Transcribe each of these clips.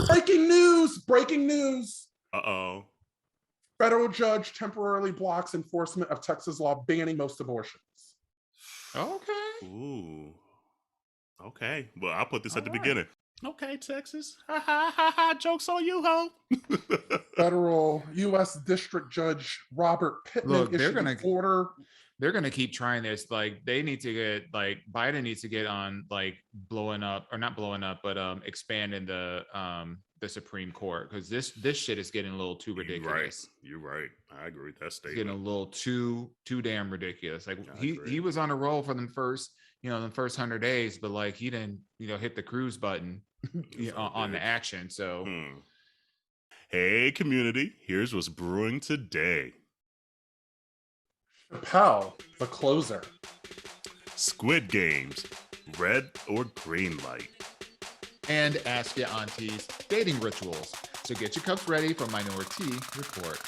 Breaking news! Breaking news! Uh-oh. Federal judge temporarily blocks enforcement of Texas law banning most abortions. Okay. Ooh. Okay. Well, I'll put this at the beginning. Okay, Texas. Ha ha ha ha. Joke's on you, ho. Federal U.S. District Judge Robert Pittman issued an order. They're gonna keep trying this. Like, they need to get, like, Biden needs to get on, like, blowing up, or not blowing up, but expanding the Supreme Court, because this shit is getting a little too ridiculous. You're right. I agree with that statement. It's getting a little too damn ridiculous. Like, he was on a roll for the first 100 days, but like he didn't hit the cruise button on the action. So hey community, here's what's brewing today. Chappelle, the closer. Squid Games, red or green light. And Ask Yo AunTeas dating rituals. So get your cups ready for Minoritea Report.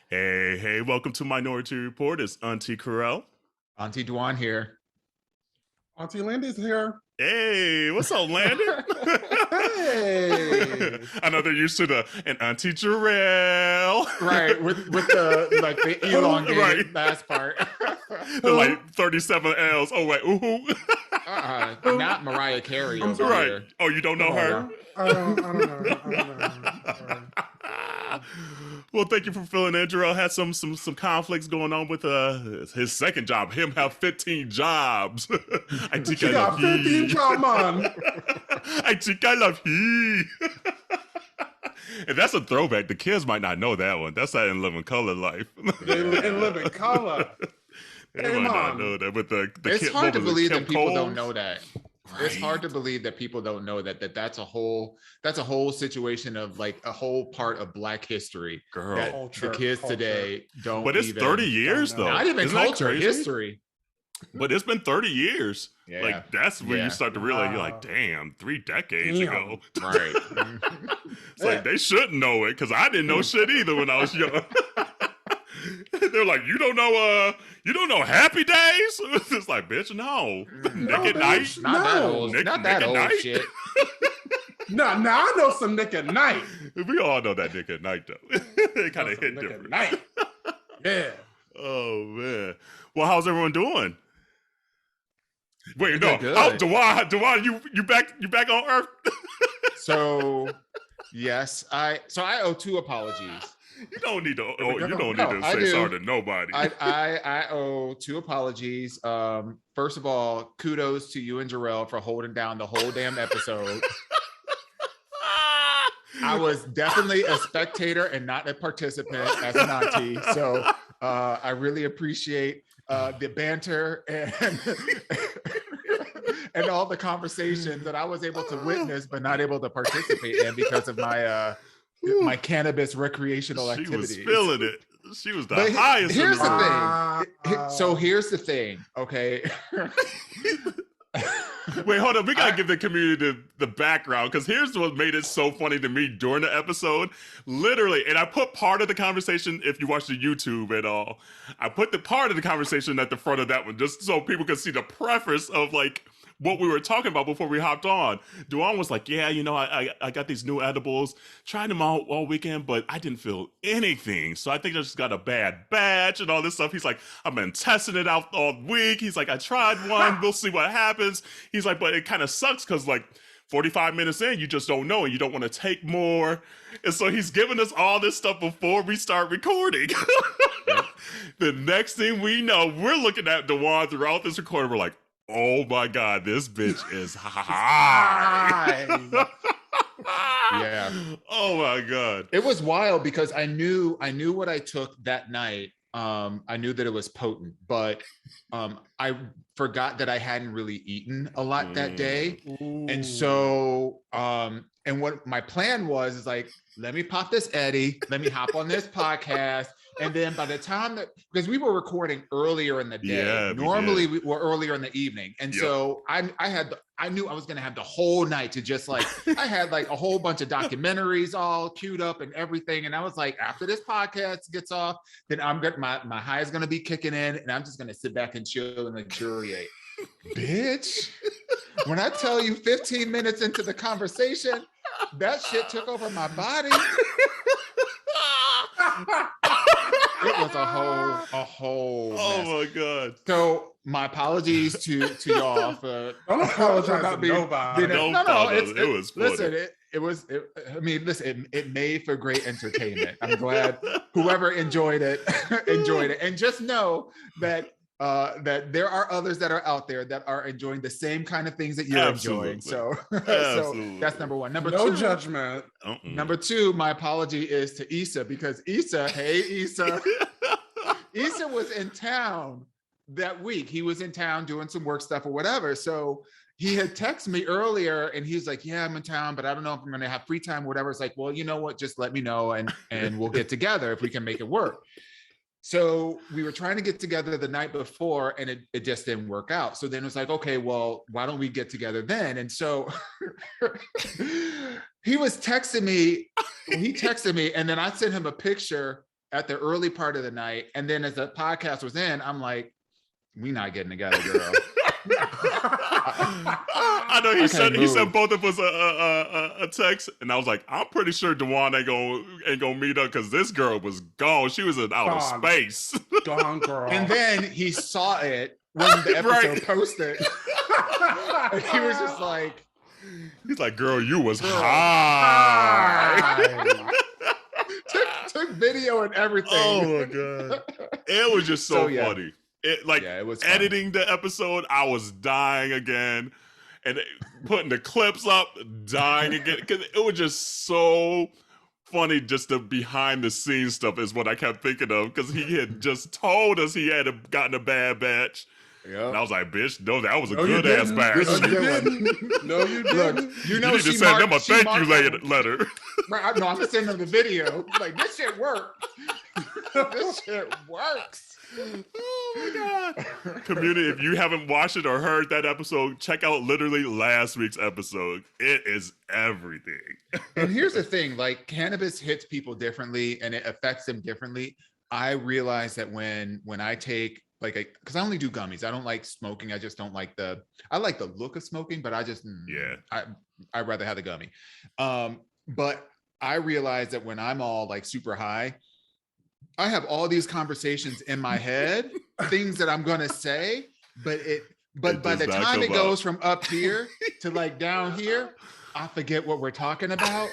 Hey, welcome to Minoritea Report. It's Auntie Kerel. Auntie Dawon here. Auntie Landy's here. Hey, what's up, Landon? Hey. I know they're used to and Auntie Jerrell. Right, with the elongated last part. The like 37 L's. Oh wait, not Mariah Carey. Right. Here. Oh, you don't know her? I don't know. Well, thank you for filling in. Jerrell had some conflicts going on with his second job. Him have 15 jobs. I think I love 15 jobs, man. I think I love he. And that's a throwback. The kids might not know that one. That's that In Living Color life. In Living Color. They might not know that. With the it's hard to believe that people Coles? Don't know that. Right. It's hard to believe that people don't know that's a whole situation of like a whole part of Black history. Girl, that the kids today don't. But it's 30 years though. Not even culture, history. But it's been 30 years. Yeah. Like that's when you start to realize you're like, damn, 3 decades ago. Right. It's like they shouldn't know it because I didn't know shit either when I was young. They're like, you don't know Happy Days? It's like, bitch, no. Nick at Night? Not that old. Not that old shit. Nah, I know some Nick at Night. We all know that Nick at Night, though. It kind of hit different. Night. Yeah. Oh, man. Well, how's everyone doing? Wait, no. Good. How, Dawon, you back on Earth? So, yes, I owe 2 apologies. You don't need to. Say sorry to nobody. I owe 2 apologies. First of all, kudos to you and Jerrell for holding down the whole damn episode. I was definitely a spectator and not a participant as an auntie. So I really appreciate the banter and all the conversations that I was able to witness, but not able to participate in because of my cannabis recreational activities. She was feeling it. She was the highest. Here's the thing. So here's the thing, okay? Wait, hold on. We gotta give the community the background because here's what made it so funny to me during the episode. Literally, and I put part of the conversation, if you watch the YouTube at all, I put the part of the conversation at the front of that one just so people could see the preface of like what we were talking about before we hopped on. Dawon was like, yeah, I got these new edibles, tried them out all weekend, but I didn't feel anything. So I think I just got a bad batch and all this stuff. He's like, I've been testing it out all week. He's like, I tried one. We'll see what happens. He's like, but it kind of sucks because like 45 minutes in, you just don't know and you don't want to take more. And so he's giving us all this stuff before we start recording. The next thing we know, we're looking at Dawon throughout this recording. We're like, oh my God, this bitch is high. Yeah. Oh my God. It was wild because I knew what I took that night. I knew that it was potent, but I forgot that I hadn't really eaten a lot that day. Ooh. And so and what my plan was is like, let me pop this Eddie, let me hop on this podcast. And then by the time because we were recording earlier in the day, normally we were earlier in the evening. And so I I knew I was going to have the whole night to just like, I had like a whole bunch of documentaries all queued up and everything. And I was like, after this podcast gets off, then I'm good. My high is going to be kicking in and I'm just going to sit back and chill and luxuriate. Bitch, when I tell you 15 minutes into the conversation, that shit took over my body. It was a whole mess. Oh my God. So my apologies to y'all for don't apologize to nobody. It was funny. Listen, it made for great entertainment. I'm glad whoever enjoyed it enjoyed it. And just know that that there are others that are out there that are enjoying the same kind of things that you're enjoying. So, so that's number one. Number no two, judgment. Number two, my apology is to Issa because Issa was in town that week. He was in town doing some work stuff or whatever. So he had texted me earlier and he's like, yeah, I'm in town, but I don't know if I'm going to have free time or whatever. It's like, well, you know what? Just let me know and we'll get together if we can make it work. So we were trying to get together the night before and it just didn't work out. So then it was like, okay, well, why don't we get together then? And so he texted me and then I sent him a picture at the early part of the night. And then as the podcast was in, I'm like, we not getting together, girl. I know he sent both of us a text, and I was like, I'm pretty sure Dawon ain't gonna meet up because this girl was gone. She was in outer space. Gone, girl. And then he saw it when the episode posted. And he was just like, he's like, girl, you was high. took video and everything. Oh my God. It was just so funny. It was editing the episode, I was dying again, and putting the clips up, dying again, because it was just so funny. Just the behind the scenes stuff is what I kept thinking of, because he had just told us he had gotten a bad batch. Yep. And I was like, bitch, no, that was a good ass batch. No, you didn't. Look, you need to send them a thank you letter. Right, no, I'm gonna send them the video. Like, this shit worked. This shit works. Oh my God. Community, if you haven't watched it or heard that episode, check out literally last week's episode. It is everything. And here's the thing, like, cannabis hits people differently and it affects them differently. I realize that when I take because I only do gummies. I don't like smoking. I just don't like I like the look of smoking, but I'd rather have the gummy. But I realize that when I'm all like super high, I have all these conversations in my head, things that I'm gonna say, but by the time it goes from up here to like down here, I forget what we're talking about.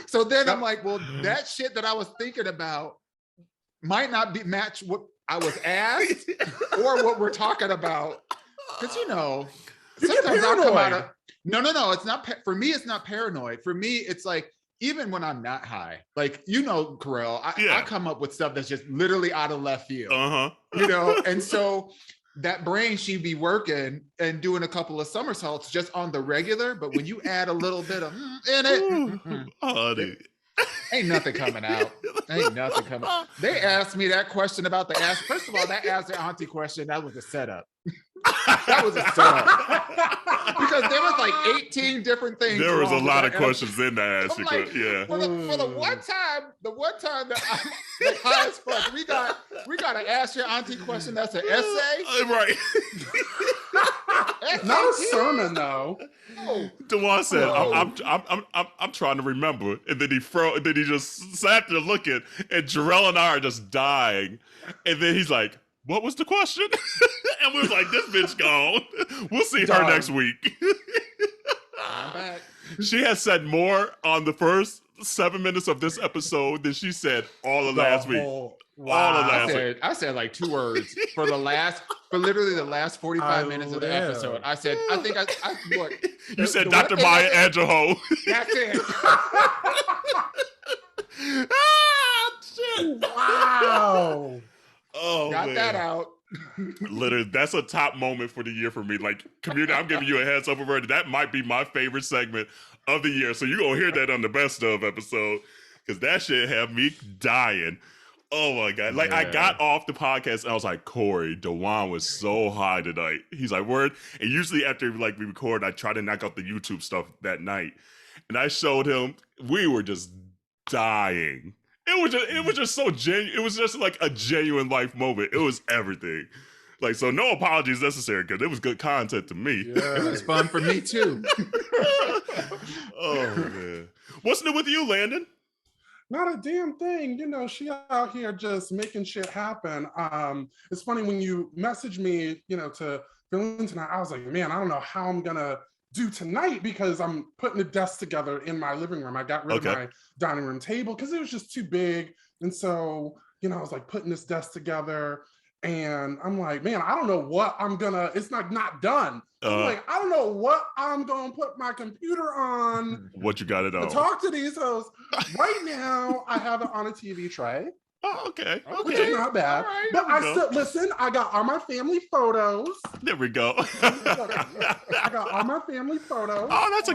So then I'm like, well, that shit that I was thinking about might not match what I was asked or what we're talking about. Because sometimes I'll come out of no, it's not for me, it's not paranoid. For me, it's like, even when I'm not high, like, Kerel, I come up with stuff that's just literally out of left field. And so that brain, she'd be working and doing a couple of somersaults just on the regular, but when you add a little bit of in it, ain't nothing coming out. Ain't nothing coming out. They asked me that question about the ass. First of all, that Ask Your Auntie question, that was a setup. That was a setup. Because there was like 18 different things. There was a lot of questions in that ass. Like, for the one time that I'm like high as fuck, we got to Ask Your Auntie question. That's an essay, right? Not a sermon, though. Dawon said, "I'm trying to remember," and then he just sat there looking, and Jerrell and I are just dying, and then he's like, "What was the question?" And we was like, "This bitch gone. We'll see her next week." I'm back. She has said more on the first 7 minutes of this episode than she said all of last week. Wow. All of last week. I said like 2 words for literally the last 45 minutes of the episode. I said, what? You said Dr. Maya Angelou. That's it. Shit. Wow. Oh, got that out. Literally, that's a top moment for the year for me. Like, community, I'm giving you a heads up already. That might be my favorite segment of the year. So you're going to hear that on the best of episode, because that shit had me dying. Oh my God. Like I got off the podcast and I was like, Corey, Dawon was so high tonight. He's like, word. And usually after like we record, I try to knock out the YouTube stuff that night. And I showed him, we were just dying. It was just so genuine. It was just like a genuine life moment. It was everything. Like, so no apologies necessary because it was good content to me. Yeah. It was fun for me too. Oh man. What's new with you, Landon? Not a damn thing. You know, she out here just making shit happen. It's funny when you message me, you know, to fill in tonight, I was like, man, I don't know how I'm gonna do tonight because I'm putting a desk together in my living room. I got rid of my dining room table because it was just too big. And so, you know, I was like putting this desk together and I'm like, man, I don't know what I'm gonna, it's not done. I'm like, I don't know what I'm gonna put my computer on. What you got it on? To talk to these hosts. Right now, I have it on a TV tray. Oh, okay. Which is not bad. Right, but I still, listen, I got all my family photos. There we go. I got all my family photos. Oh, that's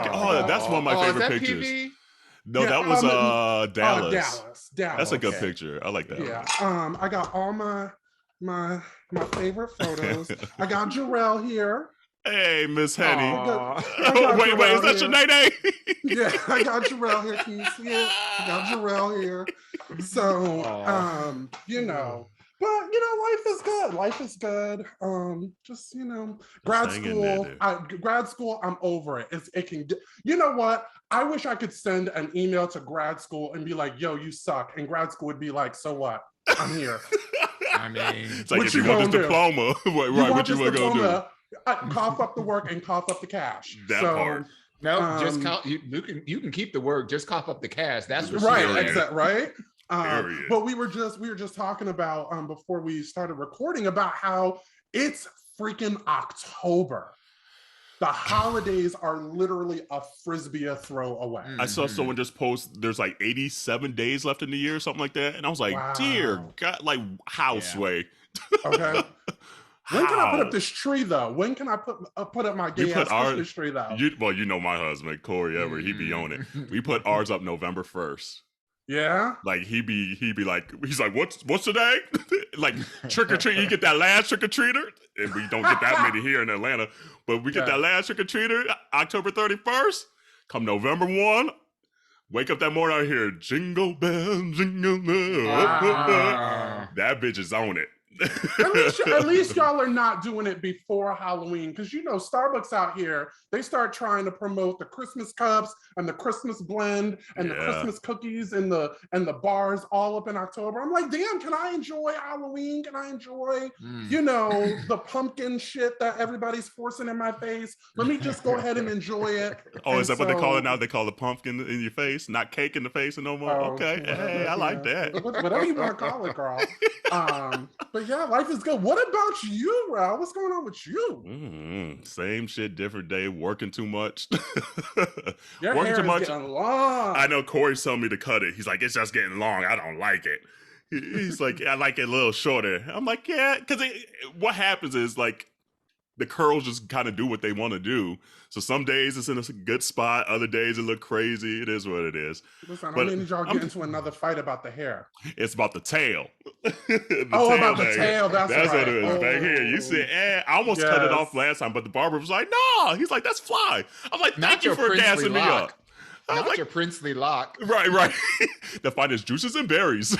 that's one of my favorite pictures. PV? No, that was Dallas. Dallas. That's a good picture. I like that. Yeah. I got all my favorite photos. I got Jerrell here. Hey, Miss Henny. Wait, is that your name? Yeah, I got Jerrell here. Can you see it? I got Jerrell here. So, you know, but you know, life is good. Life is good. Just, you know, grad school, I'm over it. It can, you know what? I wish I could send an email to grad school and be like, yo, you suck. And grad school would be like, so what? I'm here. I mean, it's like, if you want this diploma, what you want to go do? Cough up the work and cough up the cash. That part. No, just you can keep the work. Just cough up the cash. That's what right. Exactly. Right. But we were just talking about before we started recording about how it's freaking October. The holidays are literally a frisbee throw away. I saw someone just post there's like 87 days left in the year or something like that. And I was like, dear God, like Sway. Okay. When can I put up this tree though? When can I put up my gay ass Christmas tree though? You know my husband, Corey Everett, he be on it. We put ours up November 1st. Yeah. Like he be like, he's like, what's today? Like trick or treat, you get that last trick or treater. And we don't get that many here in Atlanta, but we get that last trick or treater October 31st. Come November 1, wake up that morning out here, jingle bell, jingle bell. That bitch is on it. At least y'all are not doing it before Halloween, because you know Starbucks out here, they start trying to promote the Christmas cups and the Christmas blend and the Christmas cookies and the bars all up in October. I'm like, damn, can I enjoy Halloween? Can I enjoy you know, the pumpkin shit that everybody's forcing in my face? Let me just go ahead and enjoy it. Oh, is that what they call it now? They call it pumpkin in your face, not cake in the face no more. Okay, hey, I like that. Whatever you want to call it, girl. But yeah, life is good. What about you, Ralph? What's going on with you? Same shit, different day. Working too much. Your working hair too much. Is getting long. I know Corey's telling me to cut it. He's like, it's just getting long. I don't like it. He's like, I like it a little shorter. I'm like, yeah, because what happens is like the curls just kind of do what they want to do. So some days it's in a good spot. Other days it look crazy. It is what it is. Listen, I don't need y'all get into another fight about the hair. It's about the tail. About the tail. That's right. What it is. Back here. You see, I almost cut it off last time, but the barber was like, no. He's like, that's fly. I'm like, thank you for gassing me up. Not like, your princely lock. Right. The finest juices and berries.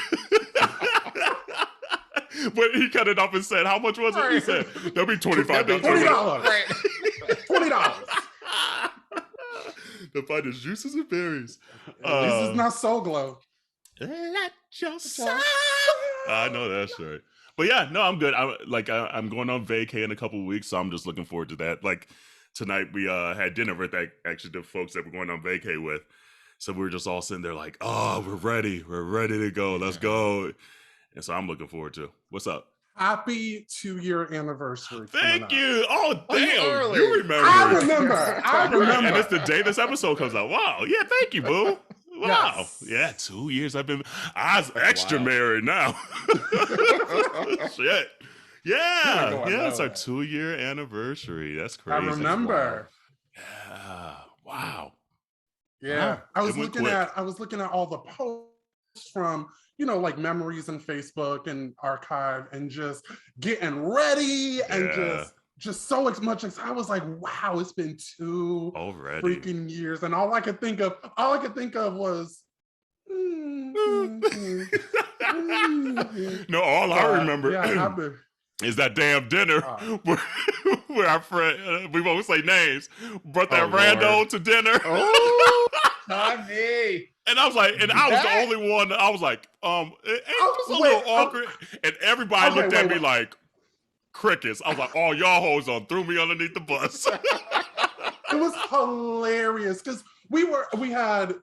But he cut it off and said, how much was it? He said, that'll be $25. $20. Right. $20. The finest juices and berries. This is not Soul Glow. Let your soul. I know that's right. But yeah, no, I'm good. I'm going on vacay in a couple of weeks, so I'm just looking forward to that. Like tonight, we had dinner with actually the folks that we're going on vacay with. So we were just all sitting there like, oh, we're ready to go. Let's go. And so I'm looking forward to. What's up? Happy 2-year anniversary. Thank you. Oh, damn. You remember. I remember. And it's the day this episode comes out. Wow. Yeah, thank you, boo. Wow. Yes. Yeah, 2 years I was extra married now. Shit. Yeah. It's our 2-year anniversary. That's crazy. I remember. Yeah. Wow. Yeah. I was looking at all the posts from, like memories in Facebook and archive and just getting ready and just so much. I was like, wow, it's been 2 freaking years. And all I could think of was, no, all I remember is that damn dinner where our friend, we won't say names, brought that rando to dinner. Oh, not me. And I was like, and I was the only one. I was like, it was a little awkward. And everybody looked at me like crickets. I was like, oh, y'all hoes threw me underneath the bus. It was hilarious because we had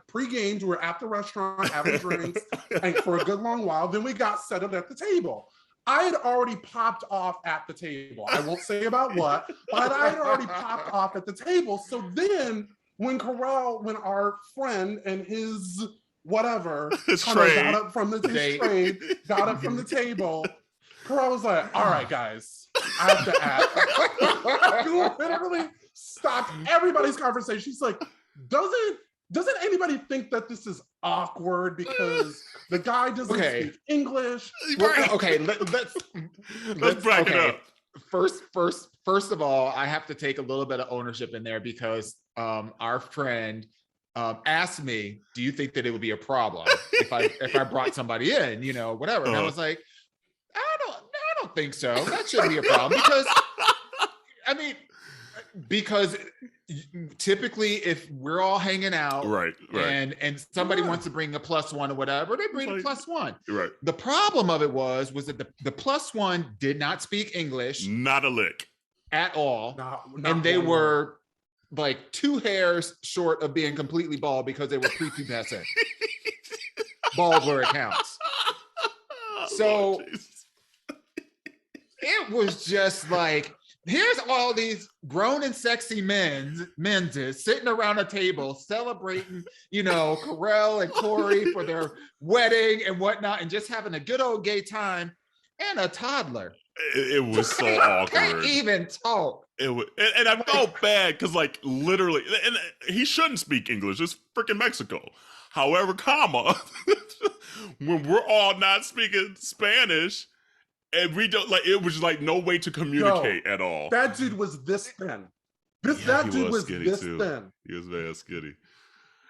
pre-games. We were at the restaurant having drinks and for a good long while. Then we got settled at the table. I had already popped off at the table. I won't say about what, but I had already popped off at the table. So then when our friend and his whatever got up from the table, Kerel was like, all right, guys, I have to ask. I literally stopped everybody's conversation. She's like, doesn't anybody think that this is awkward because the guy doesn't speak English? Okay, let's back it up. First of all, I have to take a little bit of ownership in there because our friend asked me, do you think that it would be a problem if I brought somebody in, whatever? And I was like, I don't think so. That shouldn't be a problem because typically if we're all hanging out and somebody wants to bring a +1 or whatever, they bring a +1. Right. The problem of it was that the +1 did not speak English. Not a lick. At all. And they were like 2 hairs short of being completely bald because they were prepubescent. Bald where it counts. So it was just like, here's all these grown and sexy men sitting around a table celebrating, Kerel and Corey for their wedding and whatnot, and just having a good old gay time, and a toddler. It was so awkward. Can't even talk. It was, and I felt bad because, like, literally, and he shouldn't speak English. It's freaking Mexico. However, when we're all not speaking Spanish. And we don't it was like no way to communicate at all. That dude was this thin. That dude was this thin. He was very skinny.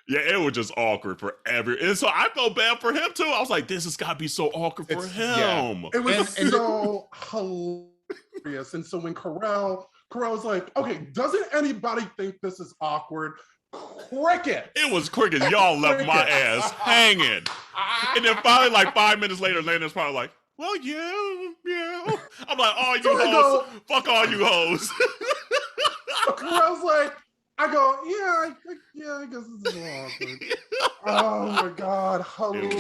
Yeah, it was just awkward for and so I felt bad for him too. I was like, this has got to be so awkward for him. Yeah. It was so hilarious. And so when Kerel's like, okay, doesn't anybody think this is awkward? Cricket. It was cricket. Y'all left my ass hanging. And then finally, like 5 minutes later, Lena's probably like, well, yeah. I'm like, oh, you hoes. Fuck all you hoes. Kerel's like, I guess this is a little awkward. Oh my God. Hilarious.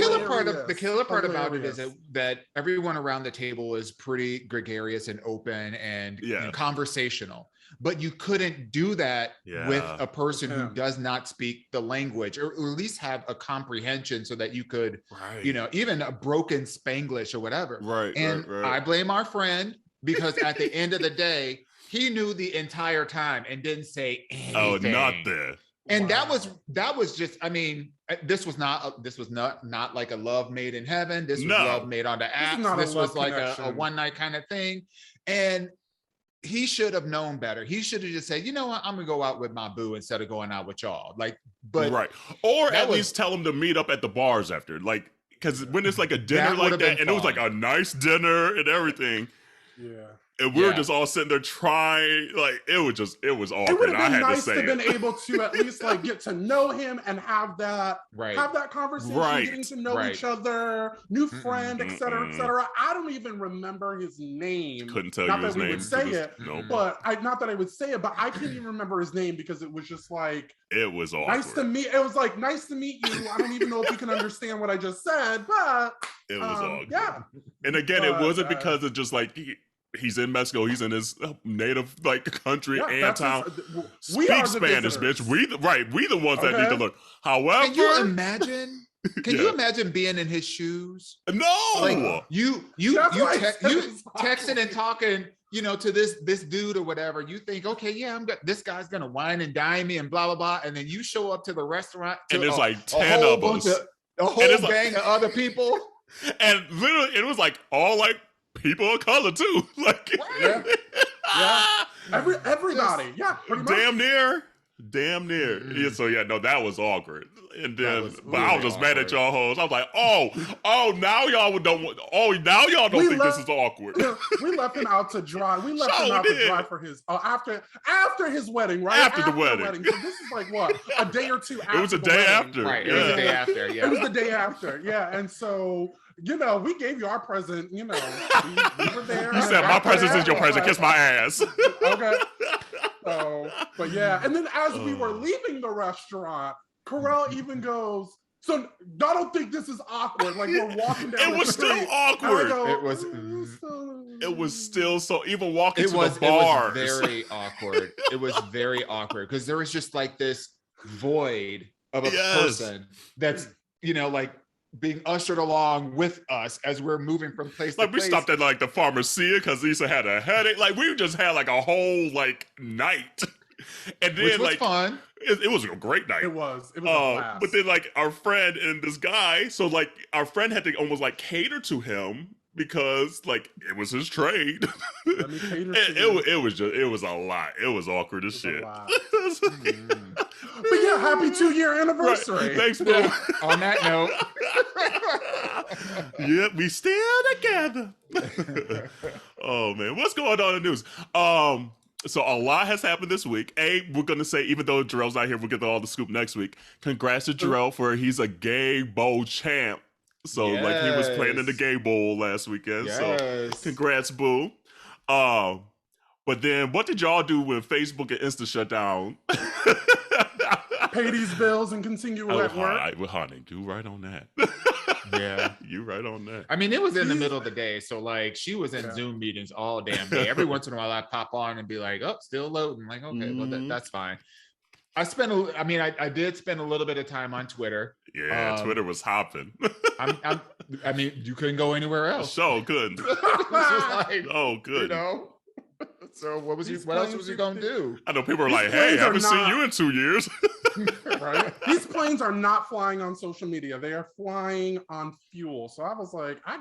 The killer part about it is that everyone around the table is pretty gregarious and open and conversational. But you couldn't do that with a person who does not speak the language, or at least have a comprehension so that you could, even a broken Spanglish or whatever. Right. And I blame our friend because at the end of the day, he knew the entire time and didn't say anything. Oh, not that. And that was just, this was not like a love made in heaven. This was love made on the apps. This was like a one night kind of thing. And he should have known better. He should have just said, you know what, I'm gonna go out with my boo instead of going out with y'all. Or at least tell him to meet up at the bars after. Like, because when it's like a dinner like that, and it was like a nice dinner and everything. Yeah. And we were just all sitting there trying, like, it was awkward. It would have been nice to have been able to at least like get to know him and have that conversation, getting to know each other, new friend, etc., etc. I don't even remember his name. Couldn't tell you his name. Not that we would say it, but not that I would say it, but I can't even remember his name because it was just like, it was awkward. Nice to meet. It was like, nice to meet you. I don't even know if you can understand what I just said, but it was awkward. Yeah. And again, it wasn't because of just like he's in Mexico. He's in his native country and town. Speak Spanish, bitch. We the ones that need to look. However, can you imagine? Can you imagine being in his shoes? No. Like you texting and talking, to this dude or whatever. You think, okay, this guy's gonna wine and dine me and blah blah blah, and then you show up to the restaurant and there's like 10 of us. A whole gang of other people. And literally, it was like all like people of color too. Like, yeah. Everybody. Yeah, pretty much. Damn near. Yeah, so yeah, no, that was awkward. And then, but really I was just mad at y'all hoes. I was like, now y'all don't think this is awkward. We left him out to dry. We left him out to dry for his after his wedding, right? After the wedding. So this is like what, a day or two after. It was a day after. Right. It was a day after. Yeah. It was the day after. Yeah. And so, we gave you our present. We were there. You said my present is your present. Kiss my ass. Okay. So, but yeah, and then as we were leaving the restaurant, Kerel even goes, so I don't think this is awkward. Like, we're walking down. It was still awkward. It was still so, even walking to the bars. It was very awkward. It was very awkward because there was just like this void of a person that's, like being ushered along with us as we're moving from place to place. Like, we stopped at like the pharmacia because Lisa had a headache. Like, we just had like a whole like night. And then, which was like, fun. It was a great night. It was a blast. But then, like, our friend and this guy, so like our friend had to almost like cater to him because like it was his trade. Let me cater to you. It was a lot. It was awkward as shit. But yeah, happy 2-year anniversary. Right. Thanks, bro. Yeah. On that note. Yeah, we still together. Oh man, what's going on in the news? So a lot has happened this week. We're gonna say, even though Jerrell's not here, we'll get all the scoop next week. Congrats to Jerrell for he's a gay bowl champ. So like he was playing in the gay bowl last weekend. So congrats, boo. But then what did y'all do when Facebook and Insta shut down? Pay these bills and continue at work. Honey, you right on that. Yeah, you right on that. I mean, it was in the middle of the day, so like she was in Zoom meetings all damn day. Every once in a while, I pop on and be like, "Oh, still loading." Like, okay, well that's fine. I did spend a little bit of time on Twitter. Yeah, Twitter was hopping. I mean, you couldn't go anywhere else. So couldn't. Like, good. So what else was he gonna do? I know people are like, "Hey, I haven't seen you in 2 years." Right? These planes are not flying on social media. They are flying on fuel. So I was like, I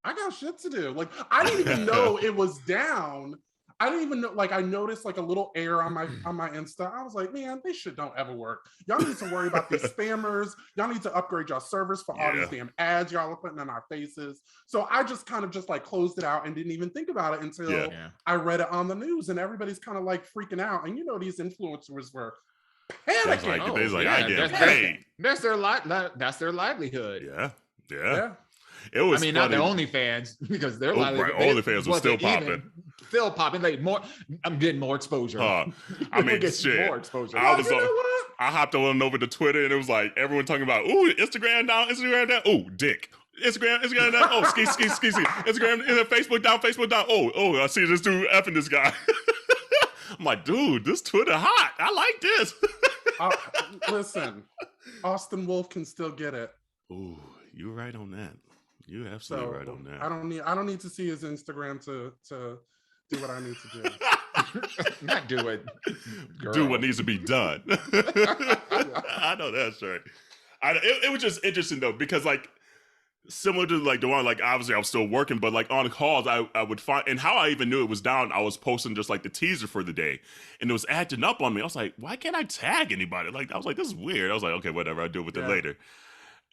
got shit to do. Like, I didn't even know it was down. I didn't even know, like, I noticed like a little error on my Insta. I was like, man, this shit don't ever work. Y'all need to worry about these spammers. Y'all need to upgrade y'all servers for all these damn ads y'all are putting in our faces. So I just kind of just like closed it out and didn't even think about it until I read it on the news, and everybody's kind of like freaking out. And these influencers were panicking. I get paid. That's their livelihood. Yeah. It was. I mean, funny. Not the OnlyFans, because their livelihood. OnlyFans was still popping. Still popping. Like more. I'm getting more exposure. I mean, shit. More exposure. I hopped on over to Twitter, and it was like everyone talking about, "Ooh, Instagram down. Ooh, dick. Instagram down. Oh, ski. Instagram, Facebook down. Oh, I see this dude effing this guy." I'm like, dude, this Twitter hot. I like this. Listen, Austin Wolf can still get it. Ooh, you're right on that. You're absolutely right on that. I don't need to see his Instagram to do what I need to do. Not do it. Girl. Do what needs to be done. I know that's right. It was just interesting though, because like similar to like Dawon, like obviously I was still working, but like on calls I would find, and how I even knew it was down, I was posting just like the teaser for the day, and it was acting up on me. I was like, why can't I tag anybody? Like I was like, this is weird. I was like, okay, whatever, I'll deal with it later.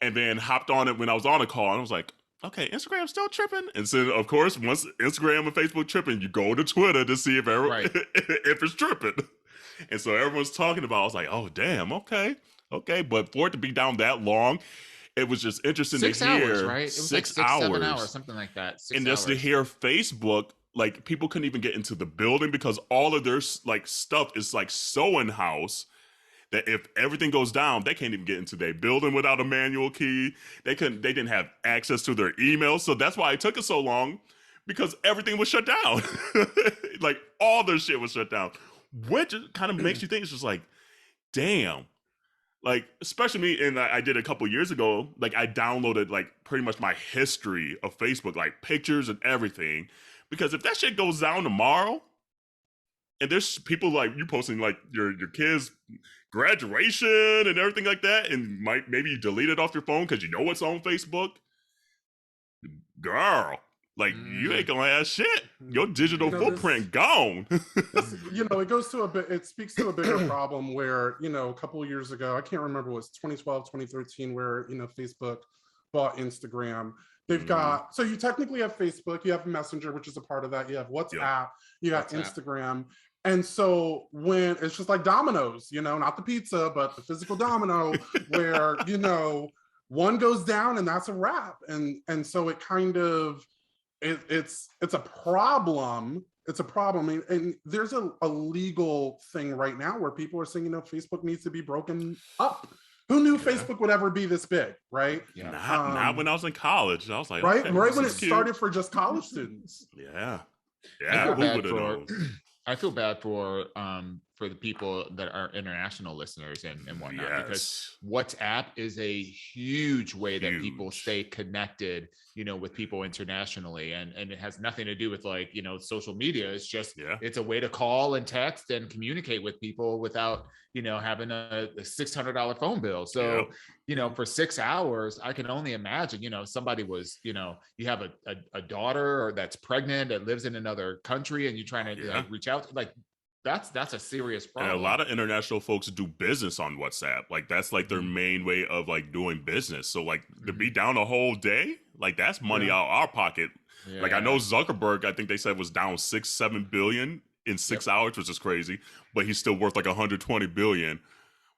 And then hopped on it when I was on a call, and I was like, okay, Instagram's still tripping. And so, of course, once Instagram and Facebook tripping, you go to Twitter to see if if it's tripping. And so everyone's talking about it. I was like, oh, damn, okay. But for it to be down that long, it was just interesting to hear. 6 hours, right? It was 6 like 6, 7 hours, something like that. 6 and hours. just to hear Facebook, like people couldn't even get into the building because all of their like stuff is like so in-house that if everything goes down, they can't even get into their building without a manual key. They didn't have access to their emails. So that's why it took us so long, because everything was shut down. Like all their shit was shut down, which kind of makes you think it's just like, damn. Like, especially me, and I did a couple years ago, like I downloaded like pretty much my history of Facebook, like pictures and everything. Because if that shit goes down tomorrow, and there's people like you posting like your kids' graduation and everything like that, and maybe you delete it off your phone because you know what's on Facebook. Girl, like you ain't gonna have shit. Your digital footprint gone. It goes to it speaks to a bigger problem where, a couple of years ago, I can't remember, it was 2012, 2013, where, Facebook bought Instagram. They've got, so you technically have Facebook, you have Messenger, which is a part of that. You have WhatsApp, you got Instagram. And so when it's just like dominoes, not the pizza, but the physical domino where, one goes down and that's a wrap. And so it kind of, it's a problem. It's a problem. And there's a legal thing right now where people are saying, Facebook needs to be broken up. Who knew Facebook would ever be this big, right? Yeah. Not when I was in college. I was like, right, okay, right when it started for just college students. Yeah. I feel bad for the people that are international listeners and whatnot, because WhatsApp is a huge way that people stay connected, with people internationally, and it has nothing to do with social media. It's just it's a way to call and text and communicate with people without having a $600 phone bill. So for 6 hours, I can only imagine somebody was you have a daughter or that's pregnant that lives in another country, and you're trying to reach out, that's a serious problem. And a lot of international folks do business on WhatsApp. Like that's like their main way of like doing business. So like to be down a whole day, like that's money out our pocket. Yeah. Like I know Zuckerberg, I think they said was down 6-7 billion in 6 hours, which is crazy, but he's still worth like 120 billion.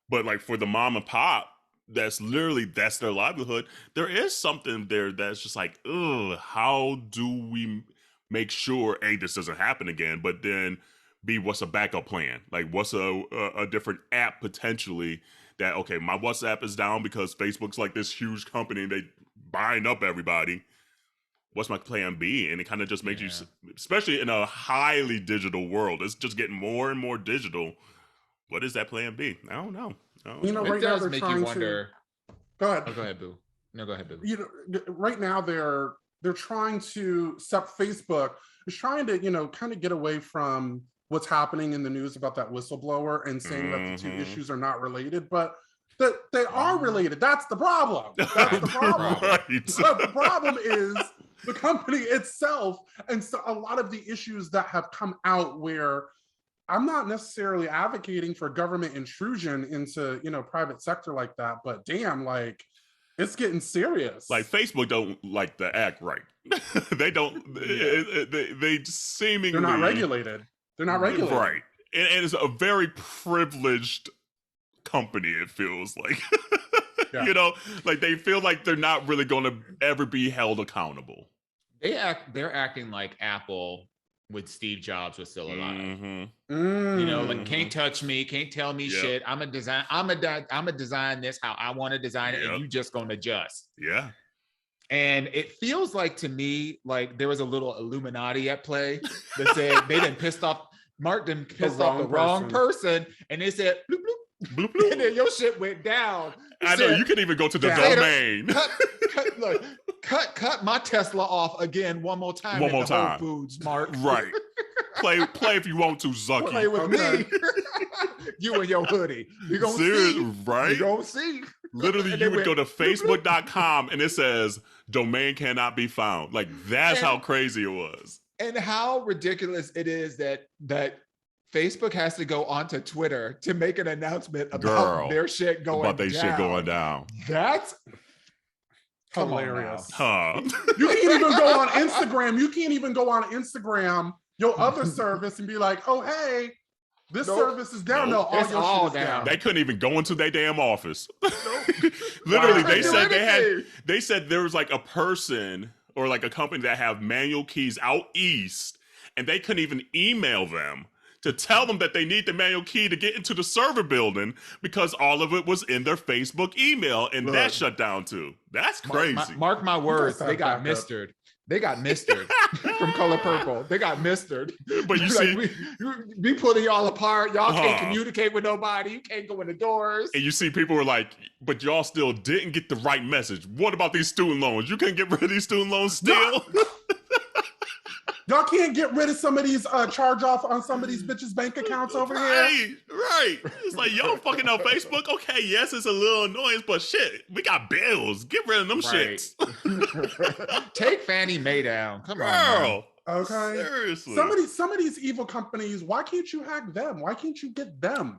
But like for the mom and pop, that's their livelihood. There is something there that's just like, how do we make sure A, this doesn't happen again, but then B, what's a backup plan? Like what's a different app potentially that, okay, my WhatsApp is down because Facebook's like this huge company and they buying up everybody. What's my plan B? And it kind of just makes you, especially in a highly digital world, it's just getting more and more digital. What is that plan B? I don't know. Right now they're make you wonder. Go ahead. Oh, go ahead, Boo. No, go ahead, Boo. Right now they're trying to Facebook is trying to kind of get away from what's happening in the news about that whistleblower and saying that the two issues are not related, but that they are related. That's the problem. That's the problem. Right. The problem is the company itself. And so a lot of the issues that have come out where I'm not necessarily advocating for government intrusion into, private sector like that, but damn, like it's getting serious. Like Facebook don't like to act right. They don't, they seemingly. They're not regulated. They're not regulated. Right. And it's a very privileged company, it feels like. Like they feel like they're not really going to ever be held accountable. They're acting like Apple with Steve Jobs was still alive. Like can't touch me, can't tell me shit. I'm a design this how I want to design it, and you just gonna adjust. Yeah. And it feels like to me like there was a little Illuminati at play that said they done pissed off the wrong person, and they said bloop, bloop, bloop, bloop. And then your shit went down. I know you can even go to the domain. Cut my Tesla off again one more time. Whole Foods, Mark. Right. Play if you want to, Zucky. Play with me. You and your hoodie. You gonna see. Right? You gonna see. Literally, you would go to facebook.com and it says domain cannot be found. Like that's how crazy it was. And how ridiculous it is that Facebook has to go onto Twitter to make an announcement about their shit going down. About their shit going down. That's hilarious. Huh. You can't even go on Instagram. You can't even go on Instagram, your other service, and be like, oh, hey, this service is down. No, it's all down. They couldn't even go into their damn office. Literally, they said there was like a person or like a company that have manual keys out east, and they couldn't even email them to tell them that they need the manual key to get into the server building because all of it was in their Facebook email, and that shut down too. That's crazy. Mark my words, they got mistered. They got mistered from Color Purple. They got mistered. But you see, we pulling y'all apart. Y'all can't communicate with nobody. You can't go in the doors. And you see people were like, but y'all still didn't get the right message. What about these student loans? You can't get rid of these student loans still? Y'all can't get rid of some of these charge off on some of these bitches' bank accounts over here. Right. It's like, y'all fucking on Facebook. Okay, yes, it's a little annoying, but shit, we got bills. Get rid of them shits. Take Fannie Mae down. Come on, girl. Okay. Seriously. Some of these evil companies, why can't you hack them? Why can't you get them?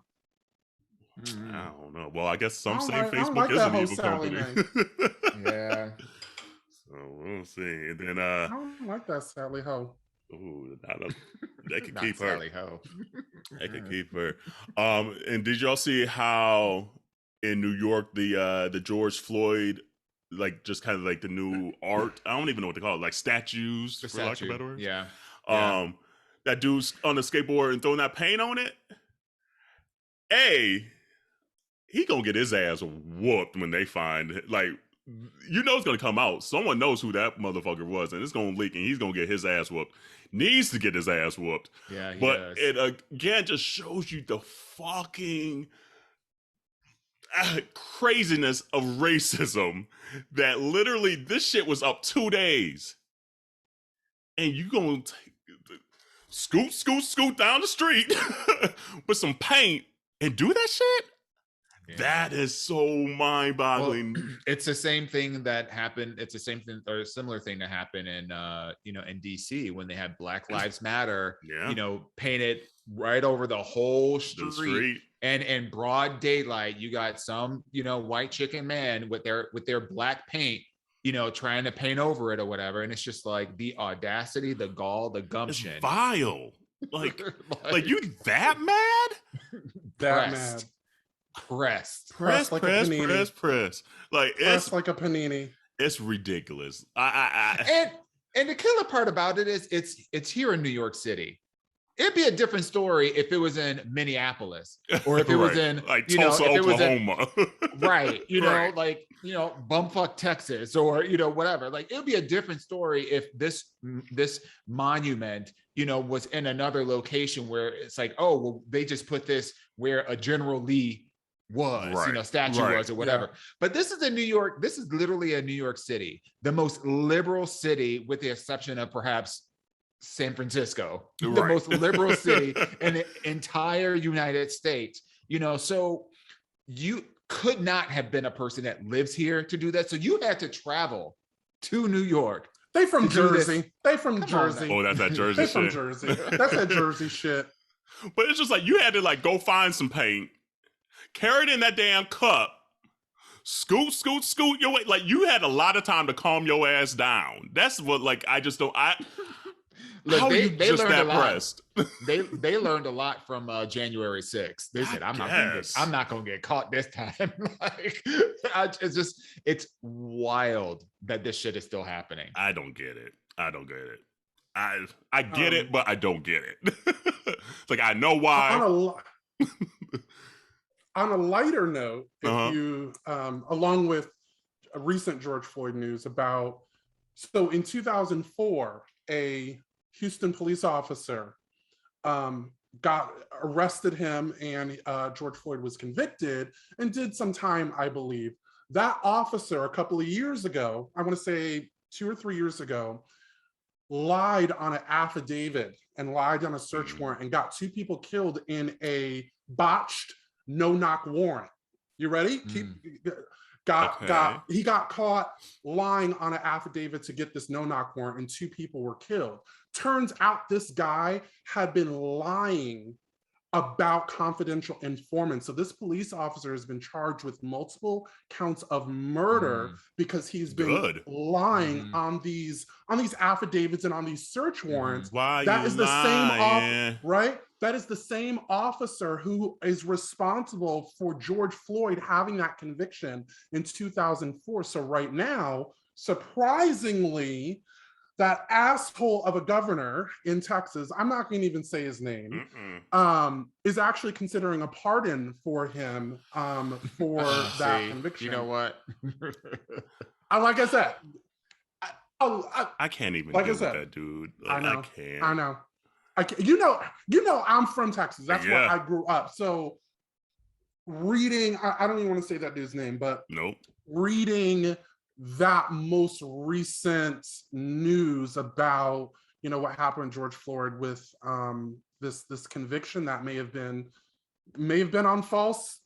I don't know. Well, I guess some say Facebook like is an evil company. Yeah. So we'll see. And then I don't like that Sally Ho. Ooh, they could Not keep her. Sally Ho. They could keep her. And did y'all see how in New York the George Floyd, like, just kind of like the new art? I don't even know what they call it, like statues, for lack of a better word. Yeah. That dude's on the skateboard and throwing that paint on it. He gonna get his ass whooped when they find it. Like, you know it's gonna come out. Someone knows who that motherfucker was, and it's gonna leak, and he's gonna get his ass whooped. Needs to get his ass whooped. Yeah, but it again just shows you the fucking craziness of racism. That literally this shit was up 2 days, and you gonna scoot down the street with some paint and do that shit. Yeah. That is so mind-boggling. Well, it's the same thing that happened. It's the same thing or a similar thing that happened in in DC when they had Black Lives Matter, painted right over the whole street. And in broad daylight, you got some, white chicken man with their black paint, trying to paint over it or whatever. And it's just like the audacity, the gall, the gumption. It's vile. Like you that mad? That mad. Pressed like a panini. Press. Like it's like a panini. It's ridiculous. And the killer part about it is it's here in New York City. It'd be a different story if it was in Minneapolis or if it was in like Tulsa, Oklahoma. Bumfuck Texas or whatever. Like it'd be a different story if this monument was in another location where it's like, oh well, they just put this where a General Lee was, statue was or whatever. Yeah. But this is in New York. This is literally a New York City, the most liberal city, with the exception of perhaps San Francisco, the most liberal city in the entire United States. So you could not have been a person that lives here to do that. So you had to travel to New York. They from Jersey. They from Jersey. Oh, that's that Jersey shit. They from Jersey. That's that Jersey shit. But it's just like you had to like go find some paint, carry it in that damn cup, scoot your way. Like you had a lot of time to calm your ass down. That's what I just don't. Look, how they just learned that a lot. pressed? They learned a lot from January 6th. They said, I'm not gonna get caught this time. It's wild that this shit is still happening. I don't get it. I get it, but I don't get it. It's like I know why. On a lighter note, if you, along with a recent George Floyd news so in 2004, a Houston police officer arrested him, and George Floyd was convicted and did some time, I believe. That officer, a couple of years ago, I want to say 2 or 3 years ago, lied on an affidavit and lied on a search warrant and got 2 people killed in a botched no-knock warrant. You ready? He got caught lying on an affidavit to get this no-knock warrant, and 2 people were killed. Turns out this guy had been lying about confidential informants. So this police officer has been charged with multiple counts of murder because he's been lying on these affidavits and on these search warrants. That is the same right? That is the same officer who is responsible for George Floyd having that conviction in 2004. So right now, surprisingly, that asshole of a governor in Texas, I'm not going to even say his name, is actually considering a pardon for him for that conviction. You know what? Like I said, I can't even deal with that dude. I know. I can't. You know, I'm from Texas. That's where I grew up. So reading, I don't even want to say that dude's name, but reading that most recent news about you know, what happened to George Floyd with this conviction that may have been on false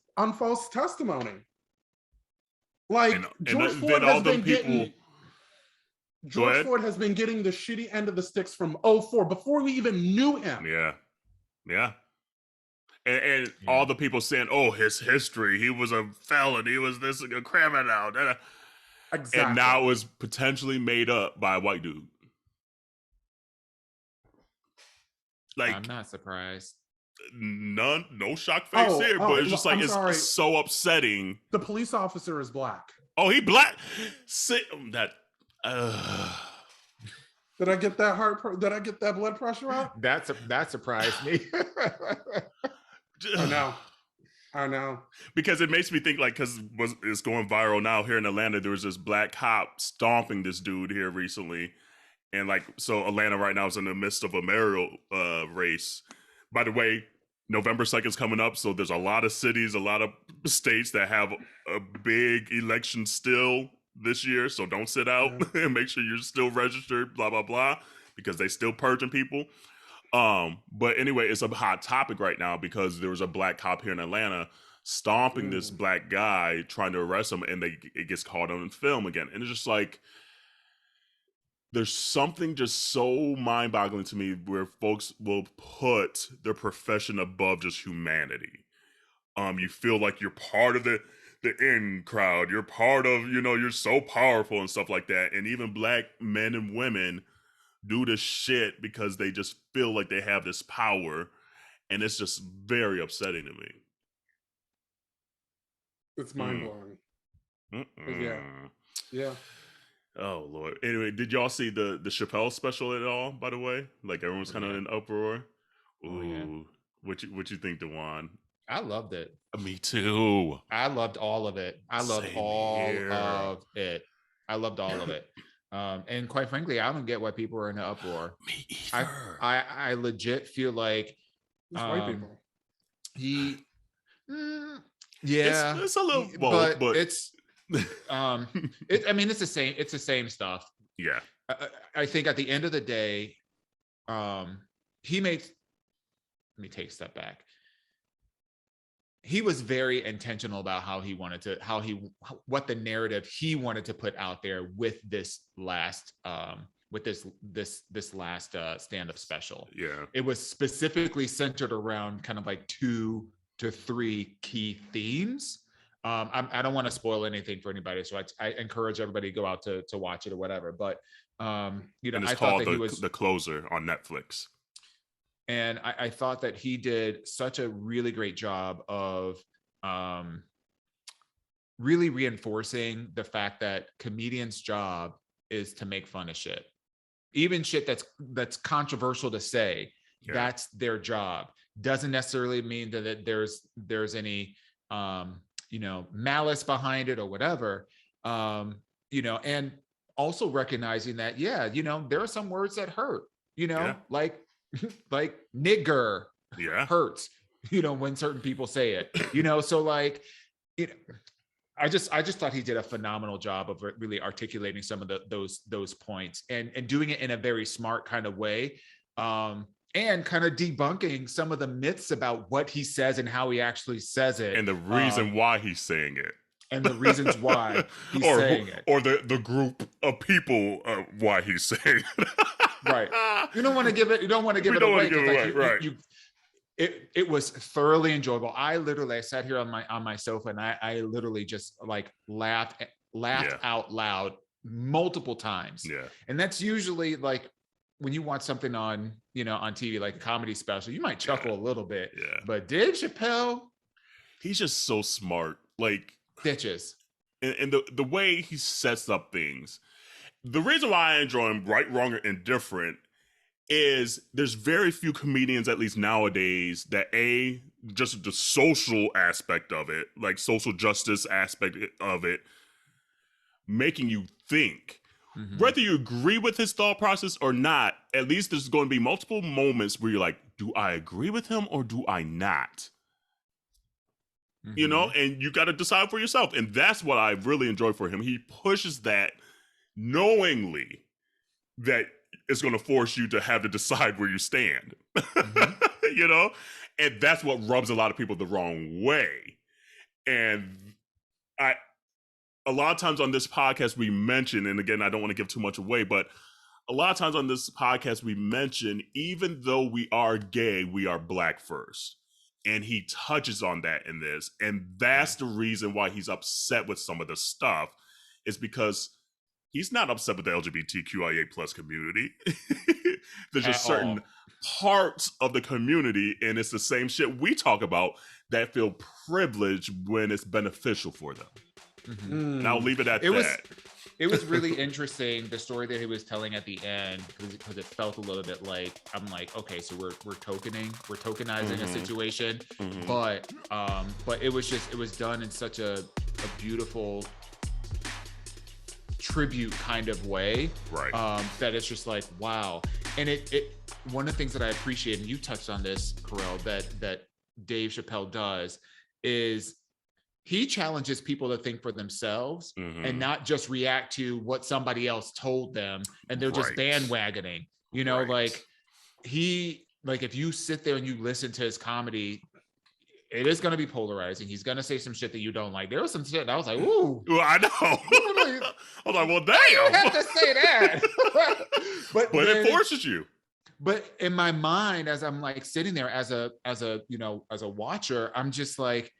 testimony. Like George Floyd has been getting the shitty end of the sticks from 2004 before we even knew him. Yeah. And all the people saying, "Oh, his history, he was a felon, he was this a criminal." Exactly. And now it was potentially made up by a white dude. Like, I'm not surprised. No shock face here, but it's just like it's so upsetting. The police officer is black. Oh, he black. That. Did I get that Did I get that blood pressure up? That surprised me. I know. Because it makes me think, like, because it's going viral now here in Atlanta. There was this black cop stomping this dude here recently, and like, so Atlanta right now is in the midst of a mayoral race. By the way, November 2nd is coming up, so there's a lot of cities, a lot of states that have a big election still this year. So don't sit out and make sure you're still registered, blah, blah, blah, because they still purging people. But anyway, it's a hot topic right now because there was a black cop here in Atlanta stomping this black guy, trying to arrest him, and it gets caught on film again. And it's just like, there's something just so mind-boggling to me where folks will put their profession above just humanity. You feel like you're part of the in crowd. You're part of, you're so powerful and stuff like that. And even black men and women do this shit because they just feel like they have this power. And it's just very upsetting to me. It's mind-blowing. Yeah. Oh Lord. Anyway, did y'all see the Chappelle special at all, by the way? Like, everyone's kind of in uproar. Ooh. Yeah. What you think, Dawon? I loved it. Me too. I loved all of it. I loved all of it. And quite frankly, I don't get why people are in an uproar. Me either. I legit feel like white people. It's a little bold, but it's it's the same stuff. Yeah. I think at the end of the day, let me take a step back. He was very intentional about what the narrative he wanted to put out there with this last stand-up special. Yeah. It was specifically centered around kind of like 2 to 3 key themes. I don't want to spoil anything for anybody, so I encourage everybody to go out to watch it or whatever. But and it's called The Closer on Netflix. And I thought that he did such a really great job of really reinforcing the fact that comedians' job is to make fun of shit, even shit that's controversial to say. Yeah. That's their job. Doesn't necessarily mean that there's any malice behind it or whatever. And also recognizing that there are some words that hurt. Like nigger hurts, when certain people say it, so like, I just thought he did a phenomenal job of really articulating some of those points and doing it in a very smart kind of way, and kind of debunking some of the myths about what he says and how he actually says it, and the reason why he's saying it. And the reasons why he's saying it. Or the group of people why he's saying it. Right. You don't want to give it away. Right. It was thoroughly enjoyable. I sat here on my sofa and I literally just like laughed out loud multiple times. Yeah. And that's usually like when you watch something on TV, like a comedy special, you might chuckle a little bit. Yeah. But Dave Chappelle, he's just so smart. Like, bitches. And the way he sets up things. The reason why I enjoy him, right, wrong, or indifferent, is there's very few comedians, at least nowadays, that just the social aspect of it, like social justice aspect of it, making you think. Mm-hmm. Whether you agree with his thought process or not, at least there's going to be multiple moments where you're like, do I agree with him or do I not? Mm-hmm. And you got to decide for yourself. And that's what I really enjoy for him. He pushes that knowingly that is going to force you to have to decide where you stand. Mhm. You know, and that's what rubs a lot of people the wrong way. And a lot of times on this podcast we mention, and again, I don't want to give too much away, but a lot of times on this podcast we mention, even though we are gay, we are Black first. And he touches on that in this. And that's the reason why he's upset with some of the stuff, is because he's not upset with the LGBTQIA plus community. There's just certain parts of the community, and it's the same shit we talk about, that feel privileged when it's beneficial for them. Mhm. And I'll leave it at that. It was really interesting, the story that he was telling at the end, because it felt a little bit like, I'm like, okay, so we're tokenizing a situation, but it was done in such a beautiful tribute kind of way, right? That it's just like, wow. And it one of the things that I appreciate, and you touched on this, Kerel, that Dave Chappelle does, is he challenges people to think for themselves and not just react to what somebody else told them, and they're just bandwagoning. You know, like if you sit there and you listen to his comedy, it is going to be polarizing. He's going to say some shit that you don't like. There was some shit that I was like, ooh. Well, I know. I was like, well, damn. You have to say that. but then, it forces you. But in my mind, as I'm like sitting there as a watcher, I'm just like,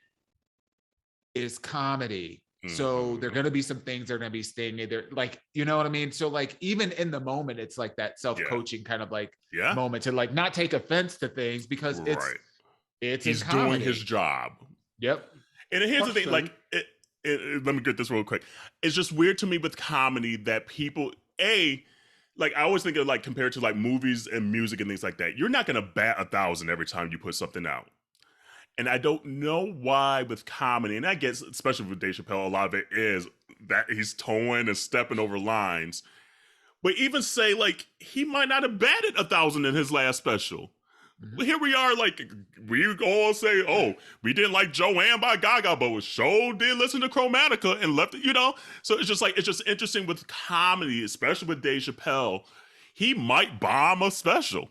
it's comedy. So there are going to be some things that are going to be stinging. They're like, you know what I mean? So like, even in the moment, it's like that self-coaching kind of like moment to like not take offense to things, because he's doing his job. Yep. And here's the thing, like, let me get this real quick. It's just weird to me with comedy that people, like, I always think of, like, compared to like movies and music and things like that, you're not going to bat 1,000 every time you put something out. And I don't know why with comedy, and I guess especially with Dave Chappelle, a lot of it is that he's towing and stepping over lines. But even say, like, he might not have batted 1,000 in his last special. Here we are, like, we all say, oh, we didn't like Joanne by Gaga, but we sure did listen to Chromatica and left it, you know? So it's just like, it's just interesting with comedy, especially with Dave Chappelle. He might bomb a special.